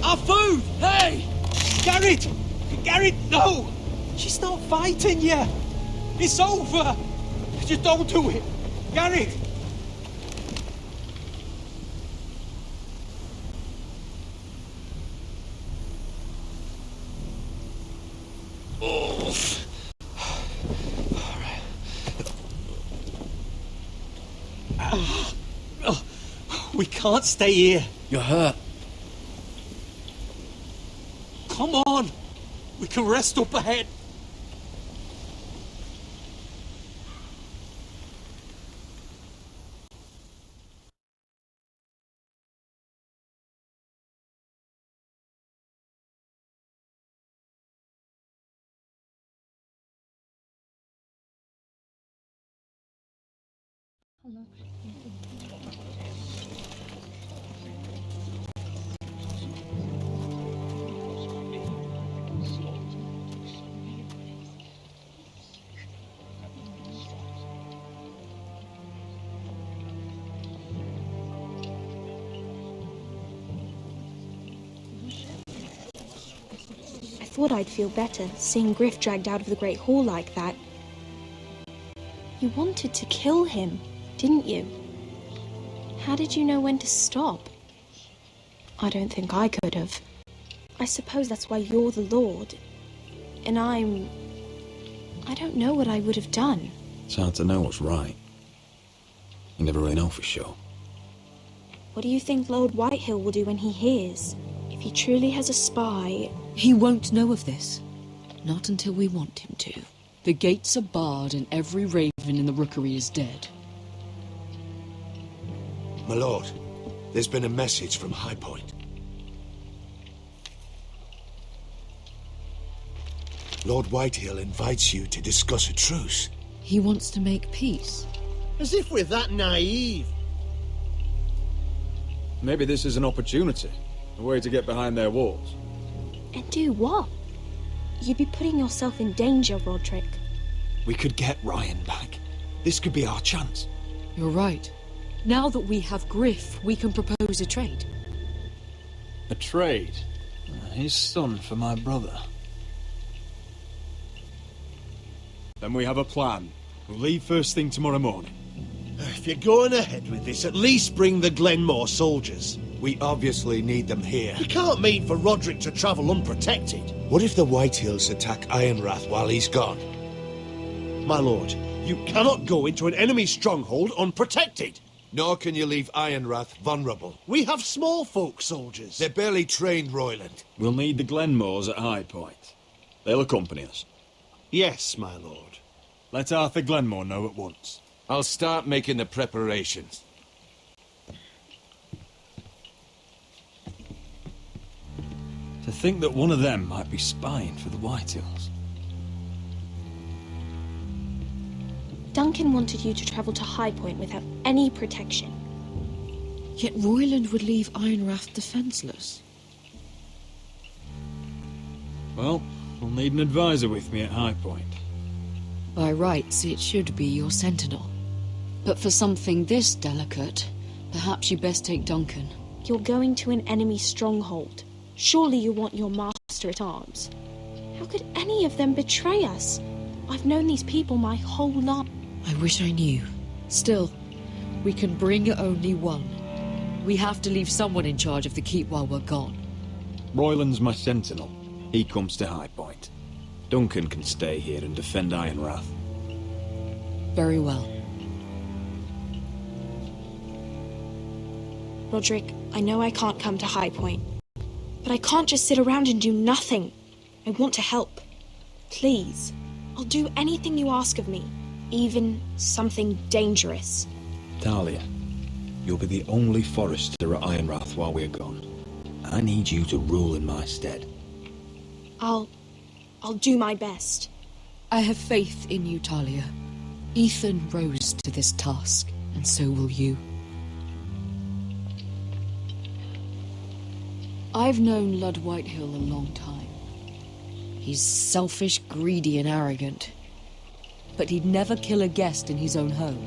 Our food! Hey! Garrett! Garrett, no! She's not fighting you! It's over! Just don't do it! Garrett! Oh. Oh, we can't stay here. You're hurt. Come on! We can rest up ahead. I thought I'd feel better seeing Griff dragged out of the Great Hall like that. You wanted to kill him, didn't you? How did you know when to stop? I don't think I could have. I suppose that's why you're the Lord. And I don't know what I would have done. It's hard to know what's right. You never really know for sure. What do you think Lord Whitehill will do when he hears? If he truly has a spy... He won't know of this. Not until we want him to. The gates are barred and every raven in the rookery is dead. My lord, there's been a message from High Point. Lord Whitehill invites you to discuss a truce. He wants to make peace. As if we're that naive. Maybe this is an opportunity. A way to get behind their walls. And do what? You'd be putting yourself in danger, Roderick. We could get Ryan back. This could be our chance. You're right. Now that we have Griff, we can propose a trade. A trade? His son for my brother. Then we have a plan. We'll leave first thing tomorrow morning. If you're going ahead with this, at least bring the Glenmore soldiers. We obviously need them here. You can't mean for Roderick to travel unprotected. What if the Whitehills attack Ironrath while he's gone? My lord, you cannot go into an enemy stronghold unprotected. Nor can you leave Ironrath vulnerable. We have small folk soldiers. They're barely trained, Royland. We'll need the Glenmores at High Point. They'll accompany us. Yes, my lord. Let Arthur Glenmore know at once. I'll start making the preparations. To think that one of them might be spying for the Whitehills. Duncan wanted you to travel to High Point without any protection. Yet Royland would leave Ironrath defenseless. Well, we'll need an advisor with me at High Point. By rights, it should be your sentinel. But for something this delicate, perhaps you best take Duncan. You're going to an enemy stronghold. Surely you want your master at arms. How could any of them betray us? I've known these people my whole life. I wish I knew. Still, we can bring only one. We have to leave someone in charge of the keep while we're gone. Royland's my sentinel. He comes to High Point. Duncan can stay here and defend Ironrath. Very well. Roderick, I know I can't come to High Point, but I can't just sit around and do nothing. I want to help. Please, I'll do anything you ask of me, even something dangerous. Talia, you'll be the only Forester at Ironrath while we're gone. I need you to rule in my stead. I'll do my best. I have faith in you, Talia. Ethan rose to this task, and so will you. I've known Lud Whitehill a long time. He's selfish, greedy, and arrogant. But he'd never kill a guest in his own home.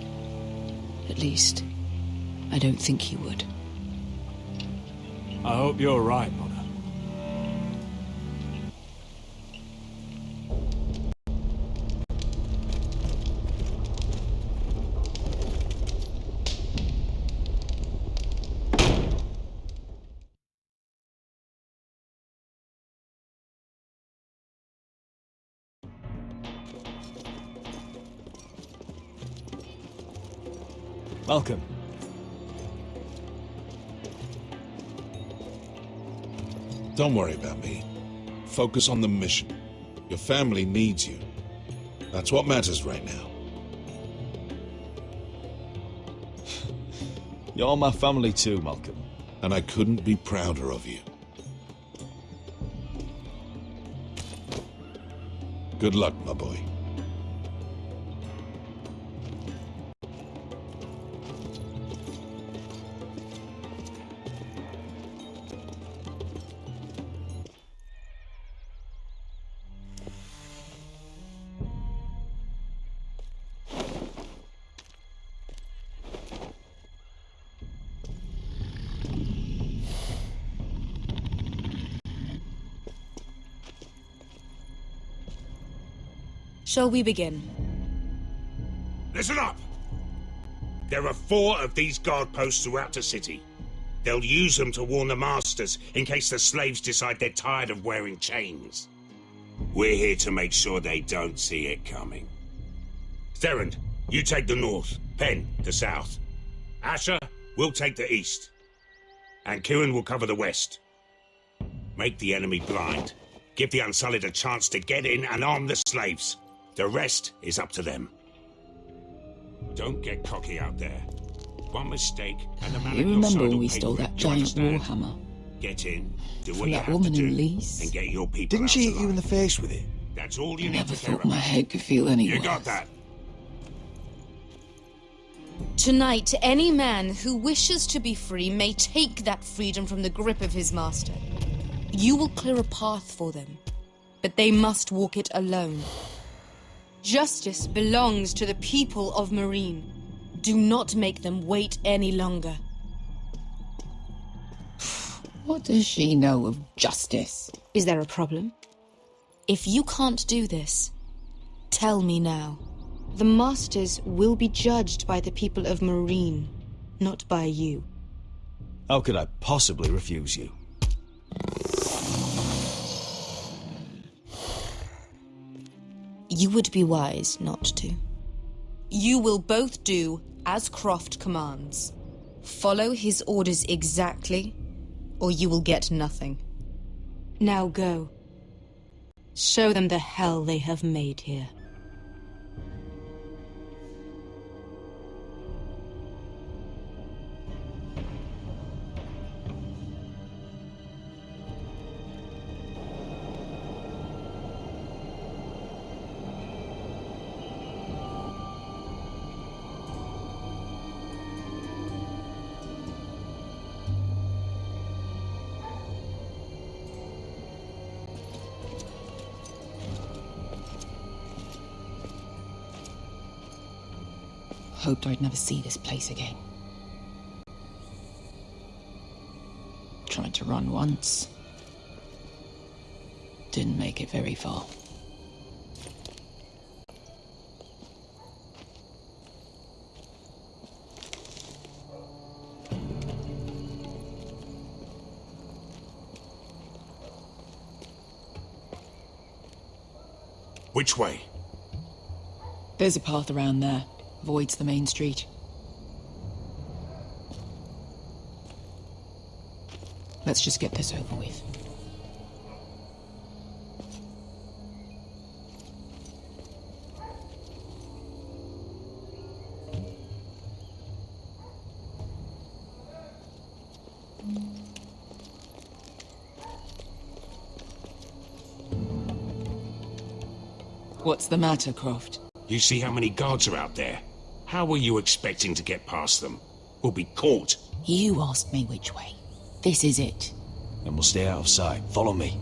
At least, I don't think he would. I hope you're right, Mother. Malcolm. Don't worry about me. Focus on the mission. Your family needs you. That's what matters right now. You're my family too, Malcolm. And I couldn't be prouder of you. Good luck, my boy. Shall we begin? Listen up! There are 4 of these guard posts throughout the city. They'll use them to warn the masters in case the slaves decide they're tired of wearing chains. We're here to make sure they don't see it coming. Therend, you take the north. Penn, the south. Asher, we'll take the east. And Kieran will cover the west. Make the enemy blind. Give the Unsullied a chance to get in and arm the slaves. The rest is up to them. Don't get cocky out there. One mistake and the man You at your remember side when will we pay stole for it. that Do you giant understand? warhammer? Get in, do what From you that have woman to do, in Lease? and get your people Didn't out she hit alive. you in the face with it? That's all you need Never to care thought my about. head could feel any You worse. got that? Tonight, any man who wishes to be free may take that freedom from the grip of his master. You will clear a path for them, but they must walk it alone. Justice belongs to the people of Marine. Do not make them wait any longer. What does she know of justice? Is there a problem? If you can't do this, tell me now. The Masters will be judged by the people of Marine, not by you. How could I possibly refuse you? You would be wise not to. You will both do as Croft commands. Follow his orders exactly, or you will get nothing. Now go. Show them the hell they have made here. Hoped I'd never see this place again. Tried to run once. Didn't make it very far. Which way? There's a path around there. Avoids the main street. Let's just get this over with. What's the matter, Croft? You see how many guards are out there? How were you expecting to get past them? We'll be caught. You asked me which way. This is it. Then we'll stay out of sight. Follow me.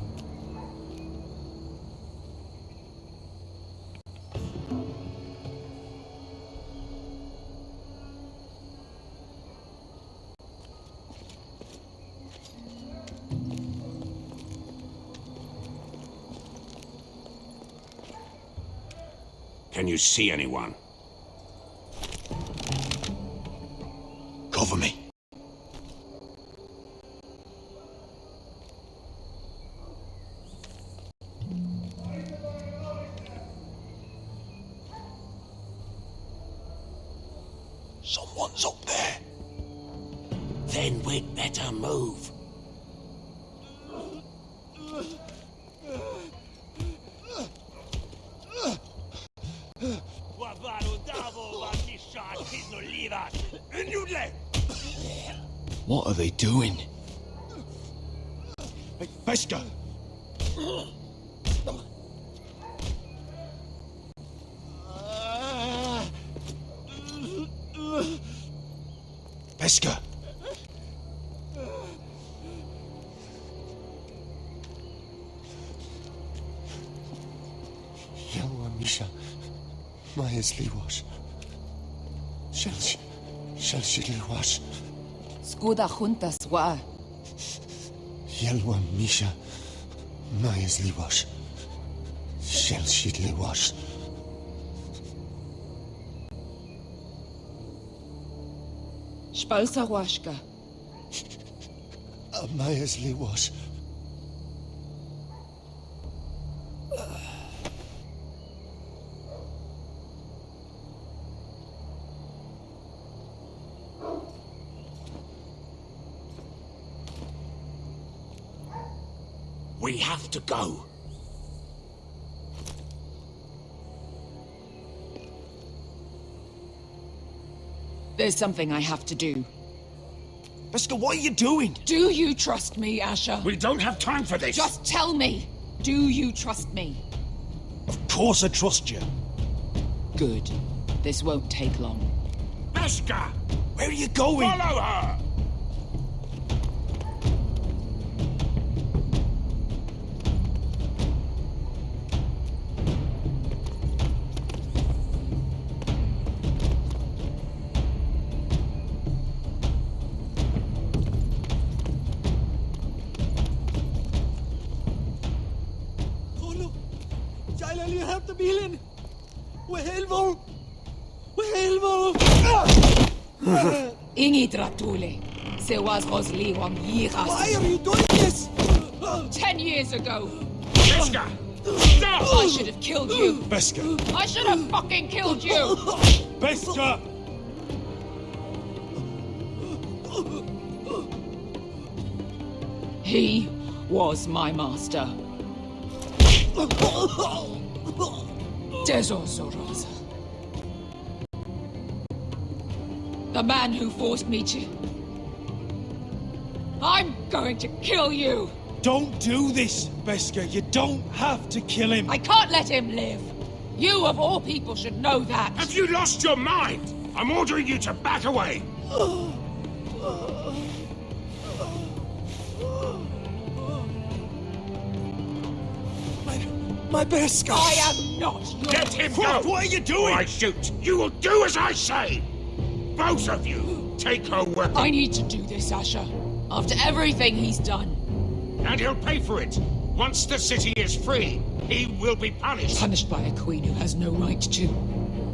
Can you see anyone? Cover me. Someone's up there. Then we'd better move. What are they doing? Hey, Beskha! Beskha! Yelwa Misha, Majesliwash. Shelshidliwash. Skuda juntas wa. Yelwa Misha, Majesliwash. Shelshidliwash. Spalsa washka. Majesliwash. We have to go. There's something I have to do. Beskha, what are you doing? Do you trust me, Asher? We don't have time for this. Just tell me. Do you trust me? Of course I trust you. Good. This won't take long. Beskha! Where are you going? Follow her! Ingitratule. Se was Rosli wam yiras. Why are you doing this? 10 years ago. Beskha! Stop! I should have killed you. Beskha! I should have fucking killed you. Beskha! He was my master. Desosorosa. The man who forced me to... I'm going to kill you! Don't do this, Beskha. You don't have to kill him. I can't let him live. You, of all people, should know that. Have you lost your mind? I'm ordering you to back away. My Beskha! I am not your... Let him Croft, go! what are you doing? Or I shoot! You will do as I say! Both of you, take her weapon. I need to do this, Asher. After everything he's done. And he'll pay for it. Once the city is free, he will be punished. Punished by a queen who has no right to.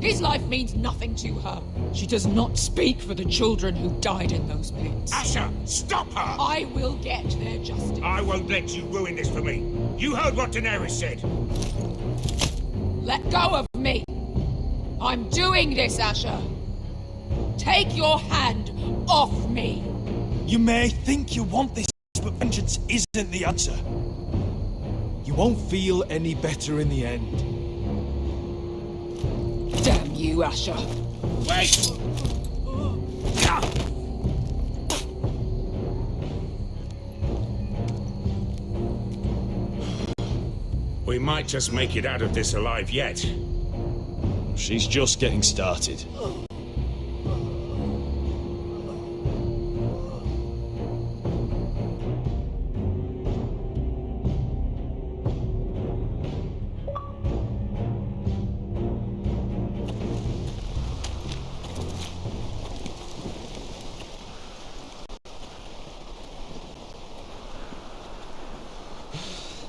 His life means nothing to her. She does not speak for the children who died in those pits. Asher, stop her! I will get their justice. I won't let you ruin this for me. You heard what Daenerys said. Let go of me. I'm doing this, Asher. Take your hand off me. You may think you want this, but vengeance isn't the answer. You won't feel any better in the end. Damn you, Asher. Wait! We might just make it out of this alive yet. She's just getting started.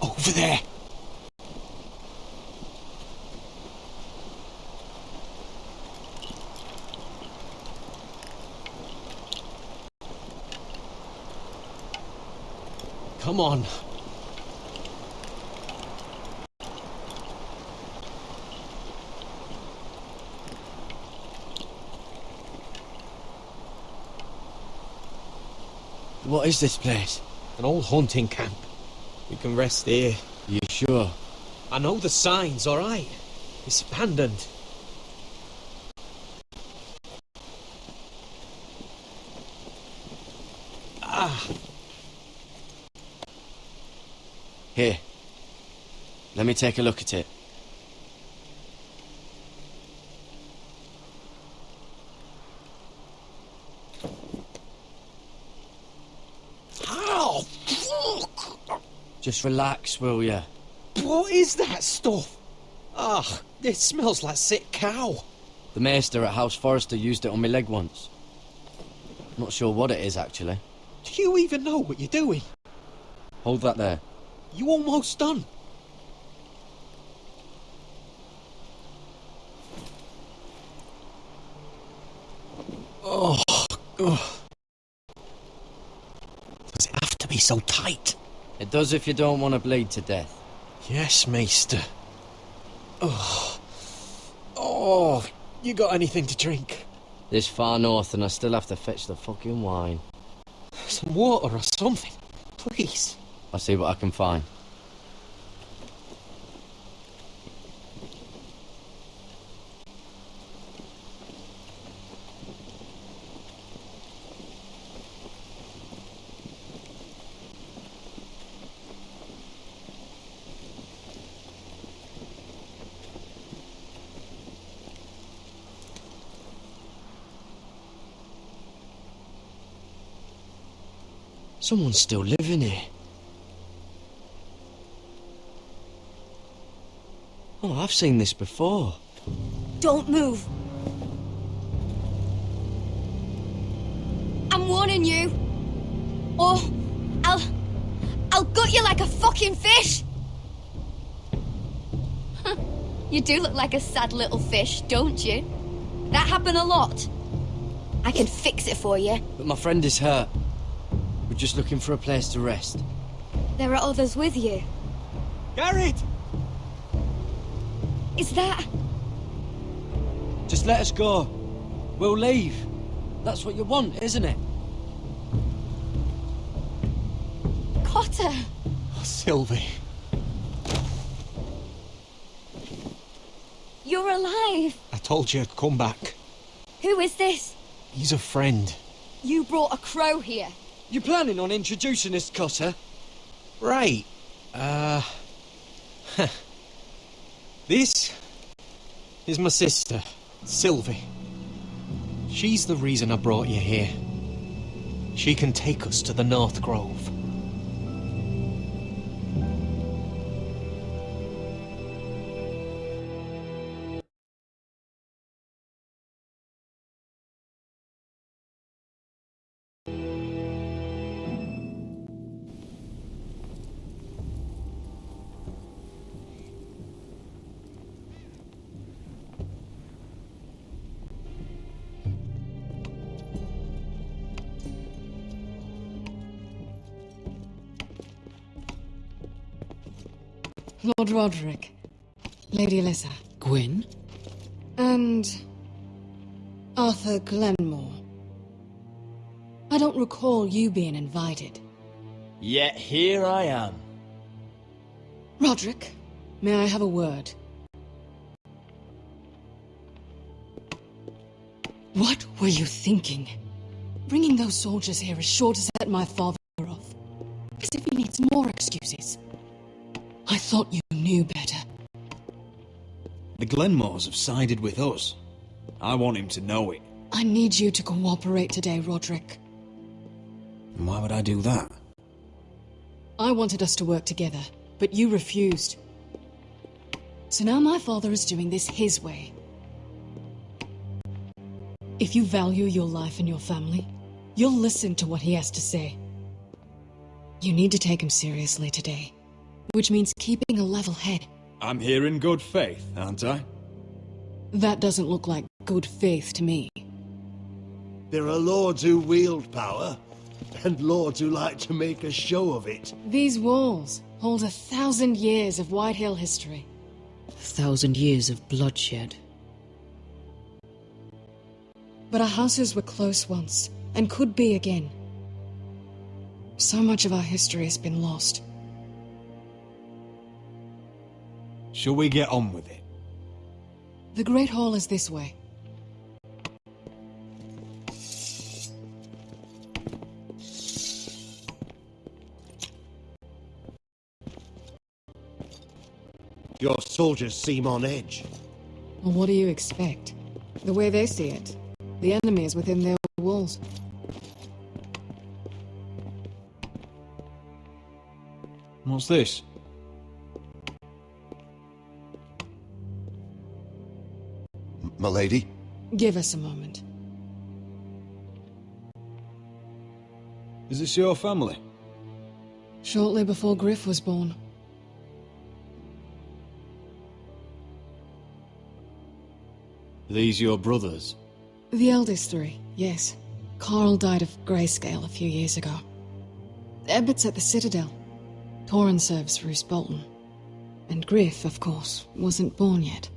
Over there. Come on. What is this place? An old hunting camp. We can rest here. You sure? I know the signs, alright? It's abandoned. Here. Let me take a look at it. Ow! Fuck! Just relax, will ya? What is that stuff? Ah, it smells like sick cow. The maester at House Forrester used it on my leg once. Not sure what it is, actually. Do you even know what you're doing? Hold that there. You almost done. Oh, oh. Does it have to be so tight? It does if you don't want to bleed to death. Yes, maester. Oh. Oh, you got anything to drink? This far north and I still have to fetch the fucking wine. Some water or something, please. I'll see what I can find. Someone's still living here. Oh, I've seen this before. Don't move. I'm warning you. Or I'll gut you like a fucking fish. You do look like a sad little fish, don't you? That happen a lot. I can fix it for you. But my friend is hurt. We're just looking for a place to rest. There are others with you. Garrett! Is that... Just let us go. We'll leave. That's what you want, isn't it? Cotter? Oh, Sylvie. You're alive. I told you I'd come back. Who is this? He's a friend. You brought a crow here. You planning on introducing us, Cotter? Right. This is my sister, Sylvie. She's the reason I brought you here. She can take us to the North Grove. Lord Roderick, Lady Alyssa. Gwyn? And Arthur Glenmore. I don't recall you being invited. Yet here I am. Roderick, may I have a word? What were you thinking? Bringing those soldiers here is sure to set my father off. As if he needs more excuses. I thought you knew better. The Glenmores have sided with us. I want him to know it. I need you to cooperate today, Roderick. And why would I do that? I wanted us to work together, but you refused. So now my father is doing this his way. If you value your life and your family, you'll listen to what he has to say. You need to take him seriously today, which means keeping a level head. I'm here in good faith, aren't I? That doesn't look like good faith to me. There are lords who wield power, and lords who like to make a show of it. These walls hold 1,000 years of Whitehill history. 1,000 years of bloodshed. But our houses were close once, and could be again. So much of our history has been lost. Shall we get on with it? The Great Hall is this way. Your soldiers seem on edge. Well, what do you expect? The way they see it, the enemy is within their walls. What's this? Milady? Give us a moment. Is this your family? Shortly before Griff was born. These your brothers? The eldest three, yes. Carl died of grayscale a few years ago. Ebbett's at the Citadel. Torrin serves Roose Bolton. And Griff, of course, wasn't born yet.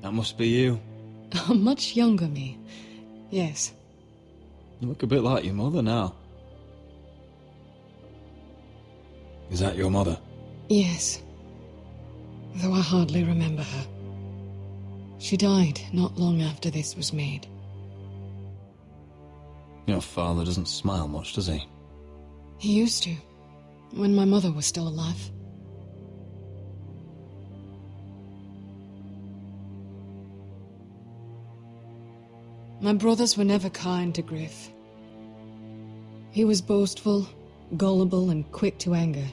That must be you. A much younger me, yes. You look a bit like your mother now. Is that your mother? Yes. Though I hardly remember her. She died not long after this was made. Your father doesn't smile much, does he? He used to, when my mother was still alive. My brothers were never kind to Griff. He was boastful, gullible, and quick to anger.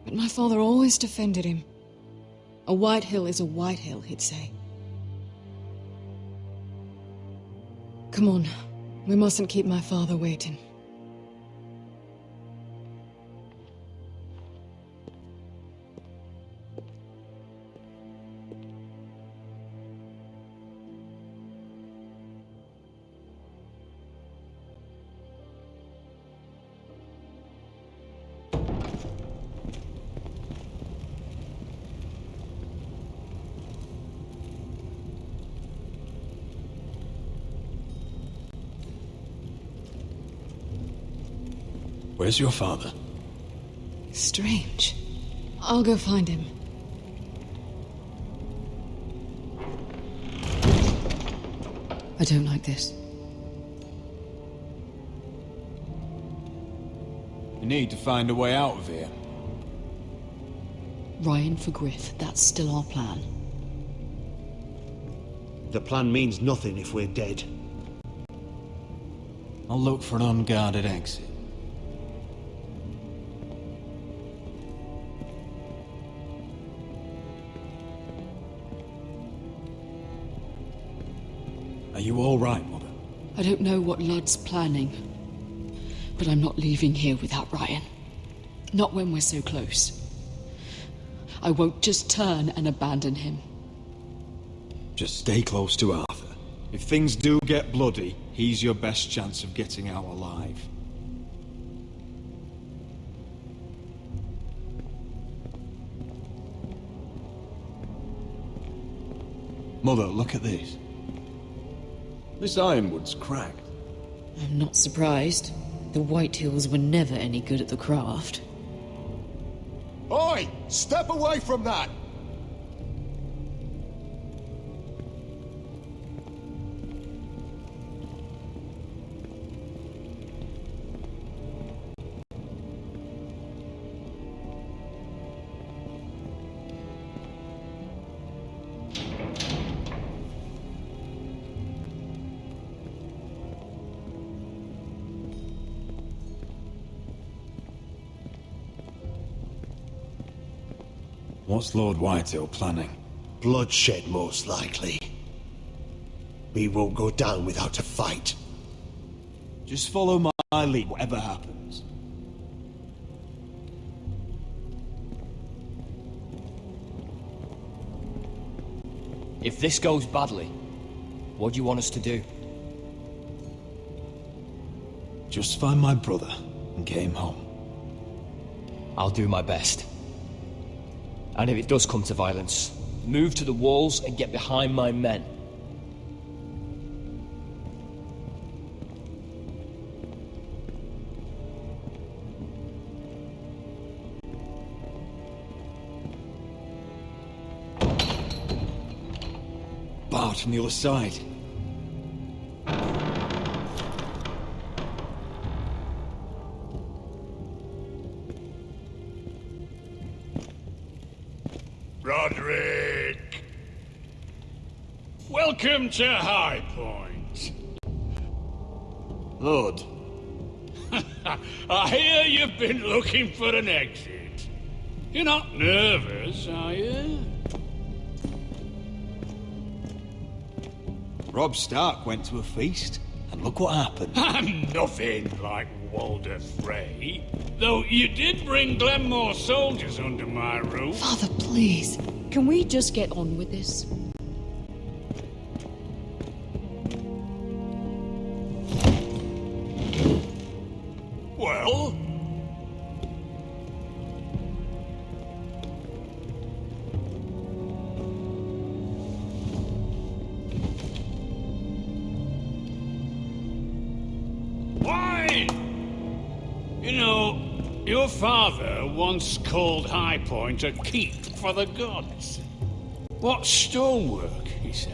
But my father always defended him. A Whitehill is a Whitehill, he'd say. Come on, we mustn't keep my father waiting. Where's your father? Strange. I'll go find him. I don't like this. We need to find a way out of here. Ryan for Griff, that's still our plan. The plan means nothing if we're dead. I'll look for an unguarded exit. Are you all right, Mother? I don't know what Ludd's planning, but I'm not leaving here without Ryan. Not when we're so close. I won't just turn and abandon him. Just stay close to Arthur. If things do get bloody, he's your best chance of getting out alive. Mother, look at this. This ironwood's cracked. I'm not surprised. The Whitehills were never any good at the craft. Oi! Step away from that! What's Lord Whitehill planning? Bloodshed, most likely. We won't go down without a fight. Just follow my lead, whatever happens. If this goes badly, what do you want us to do? Just find my brother and get him home. I'll do my best. And if it does come to violence, move to the walls and get behind my men. Bart from the other side. Roderick! Welcome to High Point. Lord. I hear you've been looking for an exit. You're not nervous, are you? Robb Stark went to a feast, and look what happened. I'm nothing like Walder Frey. Though you did bring Glenmore soldiers under my roof. Father, please. Can we just get on with this? Well? Why? You know, your father once called High Point a keep for the gods. What stonework, he said.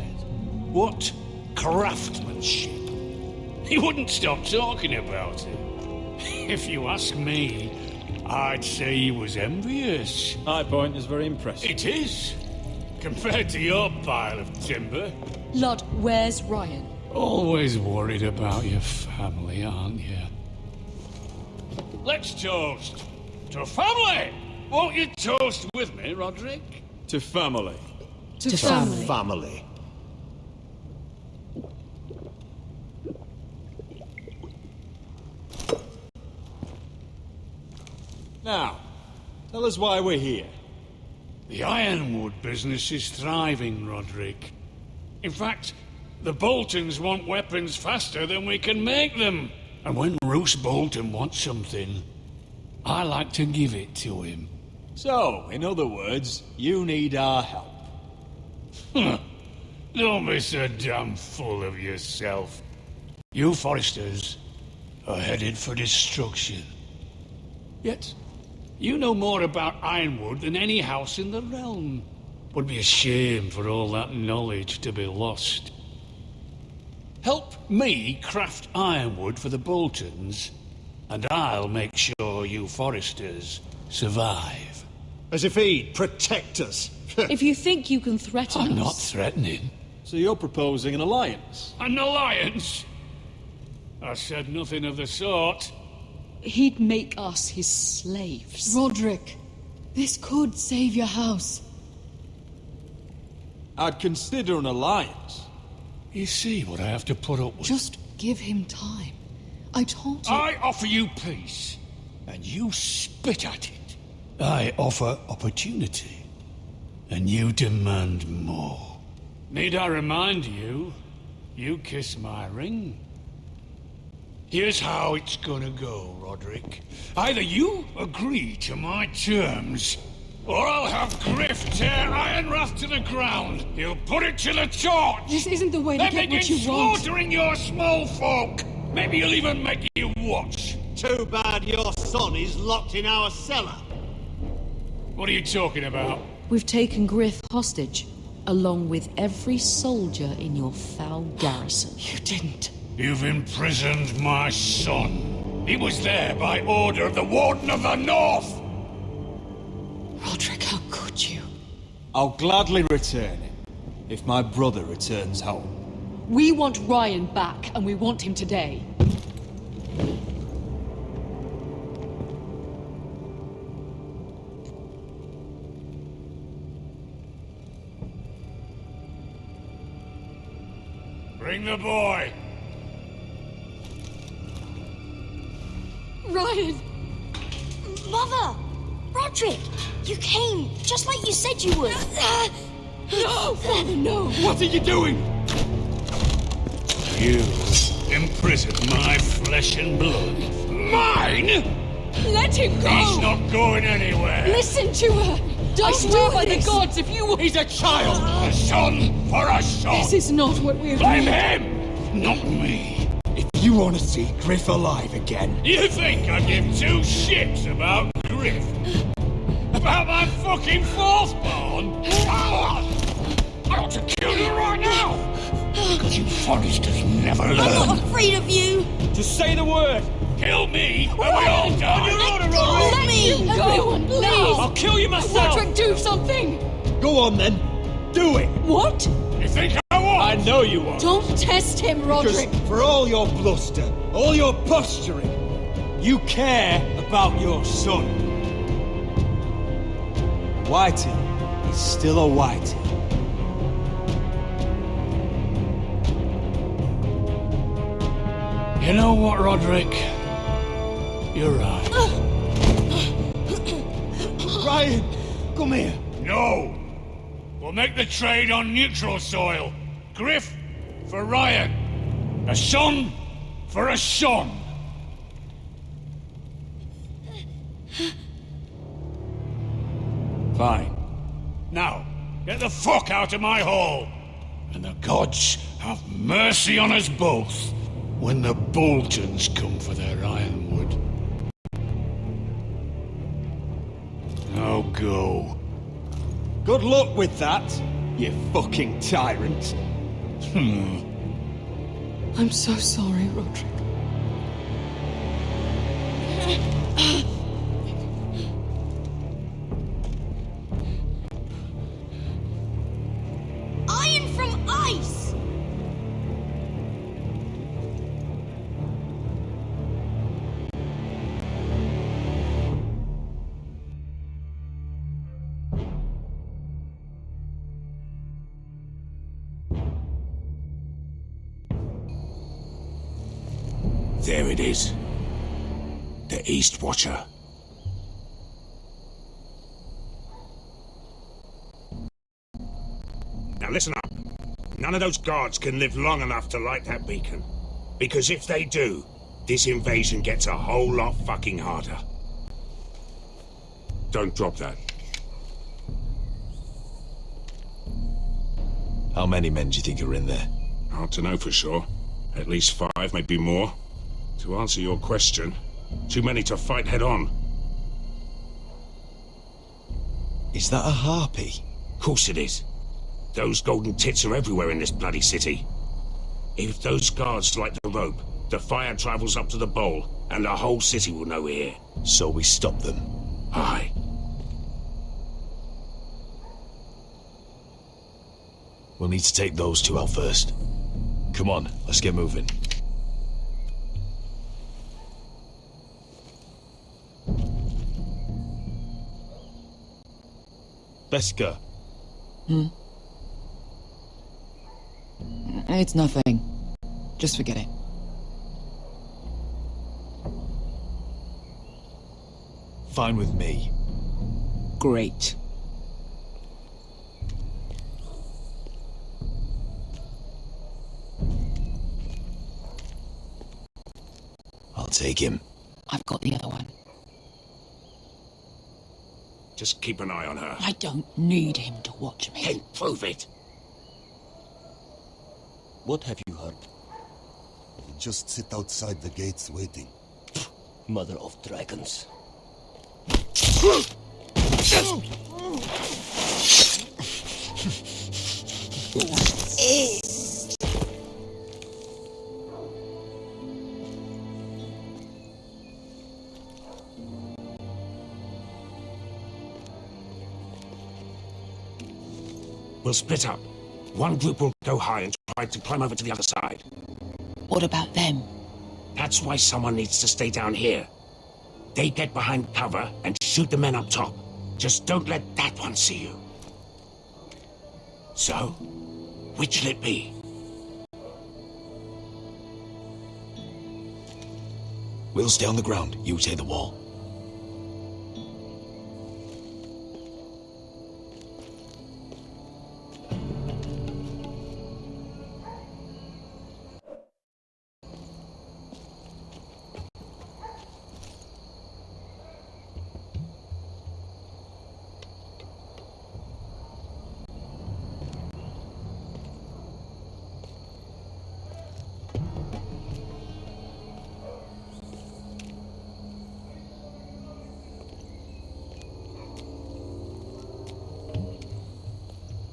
What craftsmanship. He wouldn't stop talking about it. If you ask me, I'd say he was envious. High Point is very impressive. It is. Compared to your pile of timber. Lud, where's Ryan? Always worried about your family, aren't you? Let's toast. To family! Won't you toast with me, Roderick? To family. To family. Family. Now, tell us why we're here. The ironwood business is thriving, Roderick. In fact, the Boltons want weapons faster than we can make them. And when Roose Bolton wants something, I like to give it to him. So, in other words, you need our help. Don't be so damn full of yourself. You Foresters are headed for destruction. Yet, you know more about Ironwood than any house in the realm. Would be a shame for all that knowledge to be lost. Help me craft ironwood for the Boltons, and I'll make sure you Foresters survive. As if he'd protect us. If you think you can threaten us... I'm not threatening. So you're proposing an alliance? An alliance? I said nothing of the sort. He'd make us his slaves. Roderick, this could save your house. I'd consider an alliance. You see what I have to put up with? Just give him time. I told you... I offer you peace, and you spit at it. I offer opportunity, and you demand more. Need I remind you, you kiss my ring? Here's how it's gonna go, Roderick. Either you agree to my terms, Or I'll have Griff tear Ironrath to the ground. He'll put it to the torch. This isn't the way to then get begin what you want. slaughtering your small folk. Maybe he'll even make you watch. Too bad your son is locked in our cellar. What are you talking about? We've taken Griff hostage, along with every soldier in your foul garrison. You didn't. You've imprisoned my son. He was there by order of the Warden of the North. Roderick, how could you? I'll gladly return him, if my brother returns home. We want Ryan back, and we want him today. Bring the boy. Ryan! Mother! Roderick! You came, just like you said you would. No! Father, no! What are you doing? You imprisoned my flesh and blood. Mine? Let him go! He's not going anywhere. Listen to her! Don't I swear do by the this. gods, if you... He's a child! A son for a son! This is not what we Blame agreed. him! Not me! If you want to see Griff alive again... You think I give two shits about Griff? About my fucking fourthborn? I ought to kill you right now! Because you Forresters never learn. I'm not afraid of you! Just say the word! Kill me, and we all die! Let me Everyone, go! please! I'll kill you myself! Roderick, do something! Go on then! Do it! What? You think I won't? I know you won't! Don't test him, Because Roderick! for all your bluster, all your posturing, you care about your son. Whitey is still a Whitey. You know what, Roderick? You're right. Ryan, come here. No! We'll make the trade on neutral soil. Griff for Ryan. A son for a son. Fine. Now, get the fuck out of my hall. And the gods have mercy on us both when the Boltons come for their ironwood. Now go. Good luck with that, you fucking tyrant. I'm so sorry, Roderick. Iron from ice! There it is. The East Watcher. Now listen up. None of those guards can live long enough to light that beacon. Because if they do, this invasion gets a whole lot fucking harder. Don't drop that. How many men do you think are in there? Hard to know for sure. At least 5, maybe more. To answer your question, too many to fight head on. Is that a harpy? Course it is. Those golden tits are everywhere in this bloody city. If those guards light the rope, the fire travels up to the bowl, and the whole city will know we're here. So we stop them? Aye. We'll need to take those two out first. Come on, let's get moving. Beska. It's nothing. Just forget it. Fine with me. Great. I'll take him. I've got the other one. Just keep an eye on her. I don't need him to watch me. Then prove it. What have you heard? You just sit outside the gates waiting. Mother of dragons. We'll split up. One group will go high and try to climb over to the other side. What about them? That's why someone needs to stay down here. They get behind cover and shoot the men up top. Just don't let that one see you. So, which'll it be? We'll stay on the ground. You take the wall.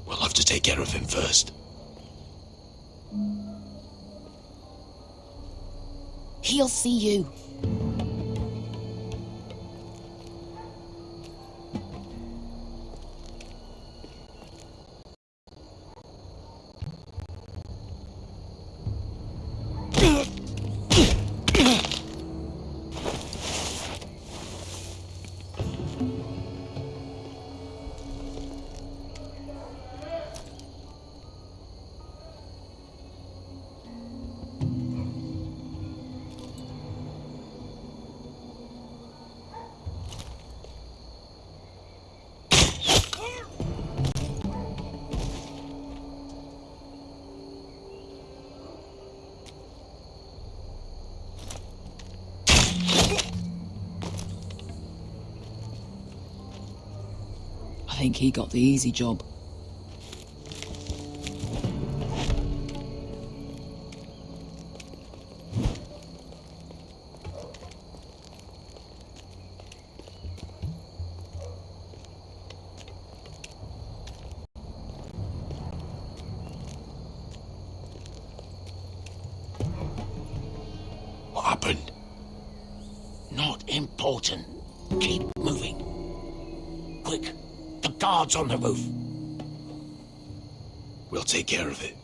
We'll have to take care of him first. He'll see you. I think he got the easy job. What happened? Not important. Keep moving. Quick. The guards on the roof. We'll take care of it.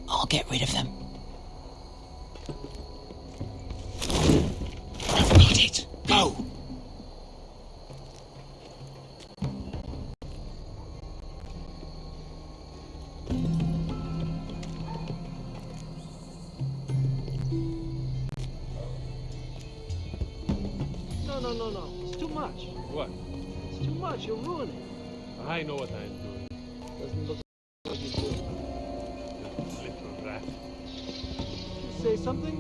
I'll get rid of them. I've got it. Go! No. It's too much. What? It's too much. You're ruining. I know what I'm doing. Doesn't look like you do. Little rat. Say something?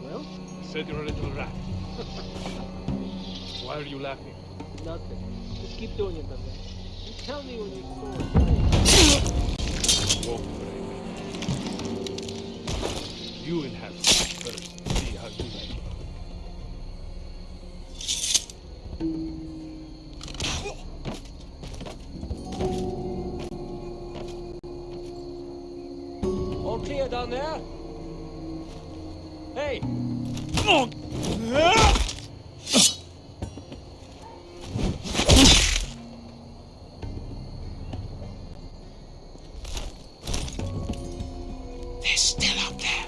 Well? I said you're a little rat. Why are you laughing? Nothing. Just keep doing it, Dudley. You tell me when you're Won't break. You inhabit it first. See how you like it. All clear down there? Hey! They're still up there.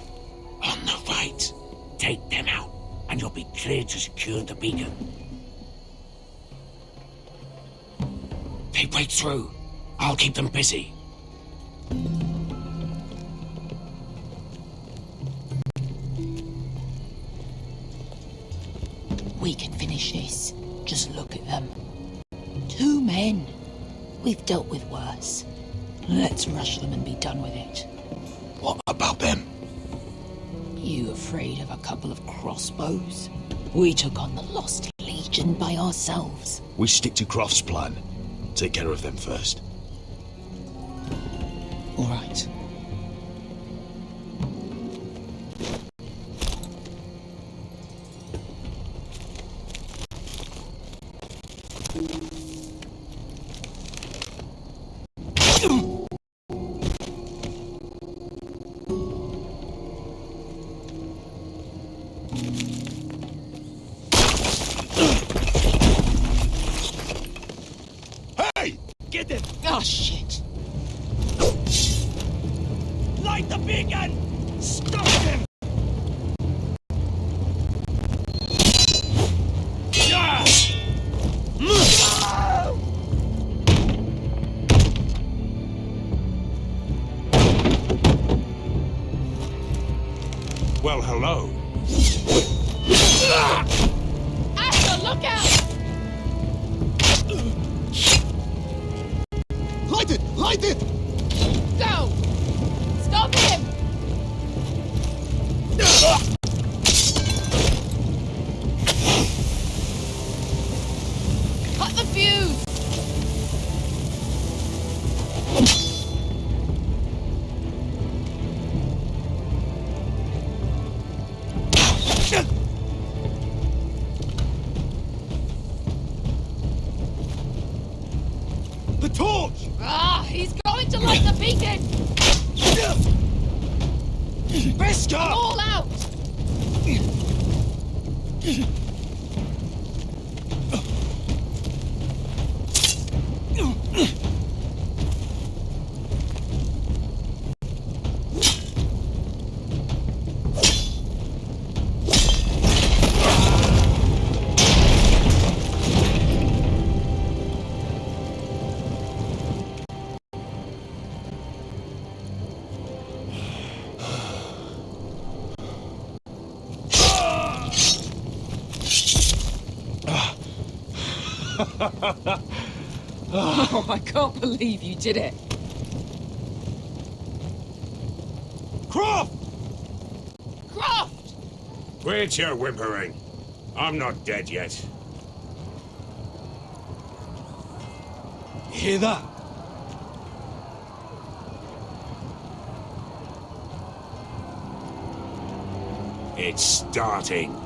On the right. Take them out, and you'll be cleared to secure the beacon. They break through. I'll keep them busy. We can finish this. Just look at them. 2 men. We've dealt with worse. Let's rush them and be done with it. What about them? You afraid of a couple of crossbows? We took on the Lost Legion by ourselves. We stick to Croft's plan. Take care of them first. All right. Hey! Get them! Oh, shit! Light the beacon! Stop them! Well, hello. Asher, look out! Light it! Light it! Go! Stop him! Cut the fuse! The torch! Ah, he's going to light the beacon! Beskar! All out! Oh, I can't believe you did it. Croft! Croft! Quit your whimpering. I'm not dead yet. You hear that? It's starting.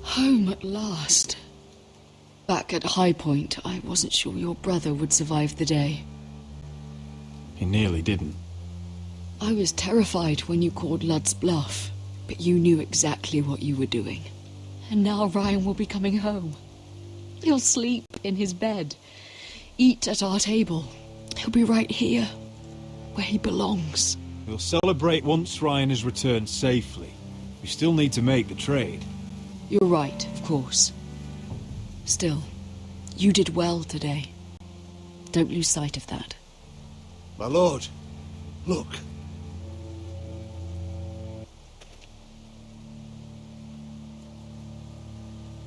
Home at last. Back at High Point, I wasn't sure your brother would survive the day. He nearly didn't. I was terrified when you called Ludd's bluff, but you knew exactly what you were doing. And now Ryan will be coming home. He'll sleep in his bed, eat at our table. He'll be right here, where he belongs. We'll celebrate once Ryan has returned safely. We still need to make the trade. You're right, of course. Still, you did well today. Don't lose sight of that. My lord, look.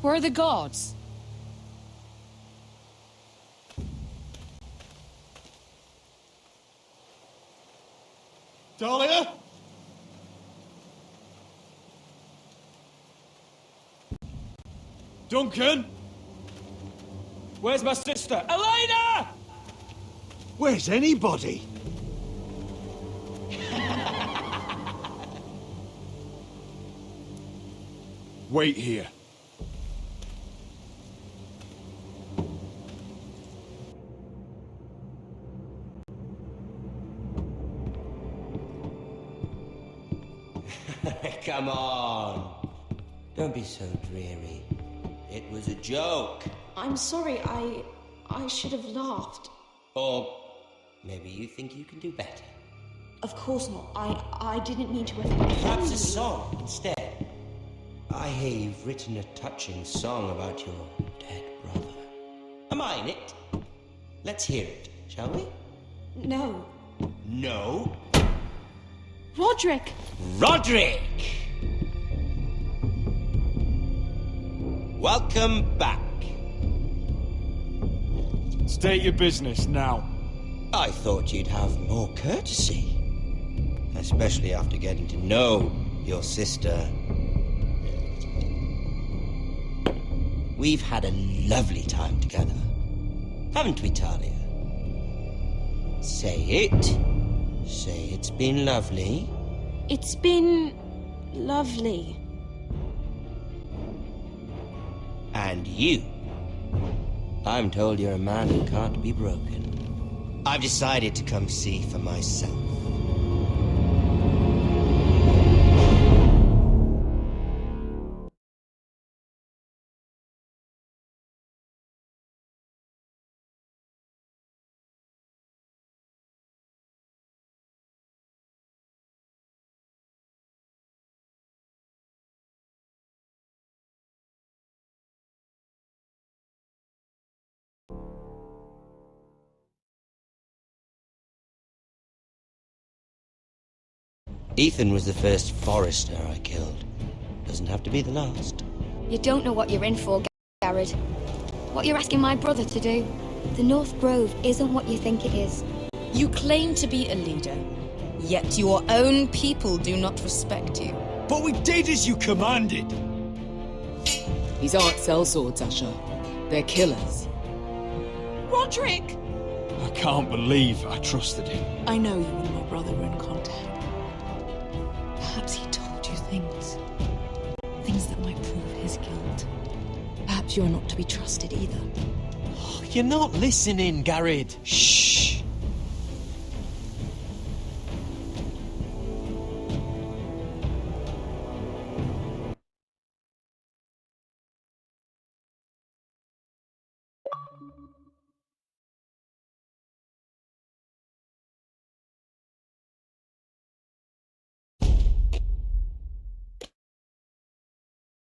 Where are the guards? Dahlia? Duncan? Where's my sister? Elena! Where's anybody? Wait here. Come on. Don't be so dreary. It was a joke. I'm sorry, I should have laughed. Or maybe you think you can do better. Of course not. I didn't mean to offend you. Perhaps a song instead. I hear you've written a touching song about your dead brother. Am I in it? Let's hear it, shall we? No. No? Roderick! Roderick! Welcome back. State your business now. I thought you'd have more courtesy. Especially after getting to know your sister. We've had a lovely time together. Haven't we, Talia? Say it. Say it's been lovely. It's been lovely. And you. I'm told you're a man who can't be broken. I've decided to come see for myself. Ethan was the first Forester I killed. Doesn't have to be the last. You don't know what you're in for, Garrett. What you're asking my brother to do. The North Grove isn't what you think it is. You claim to be a leader, yet your own people do not respect you. But we did as you commanded. These aren't sellswords, Usher. They're killers. Roderick! I can't believe I trusted him. I know you and my brother were in contact. Perhaps he told you things. Things that might prove his guilt. Perhaps you're not to be trusted either. You're not listening, Garrett. Shh!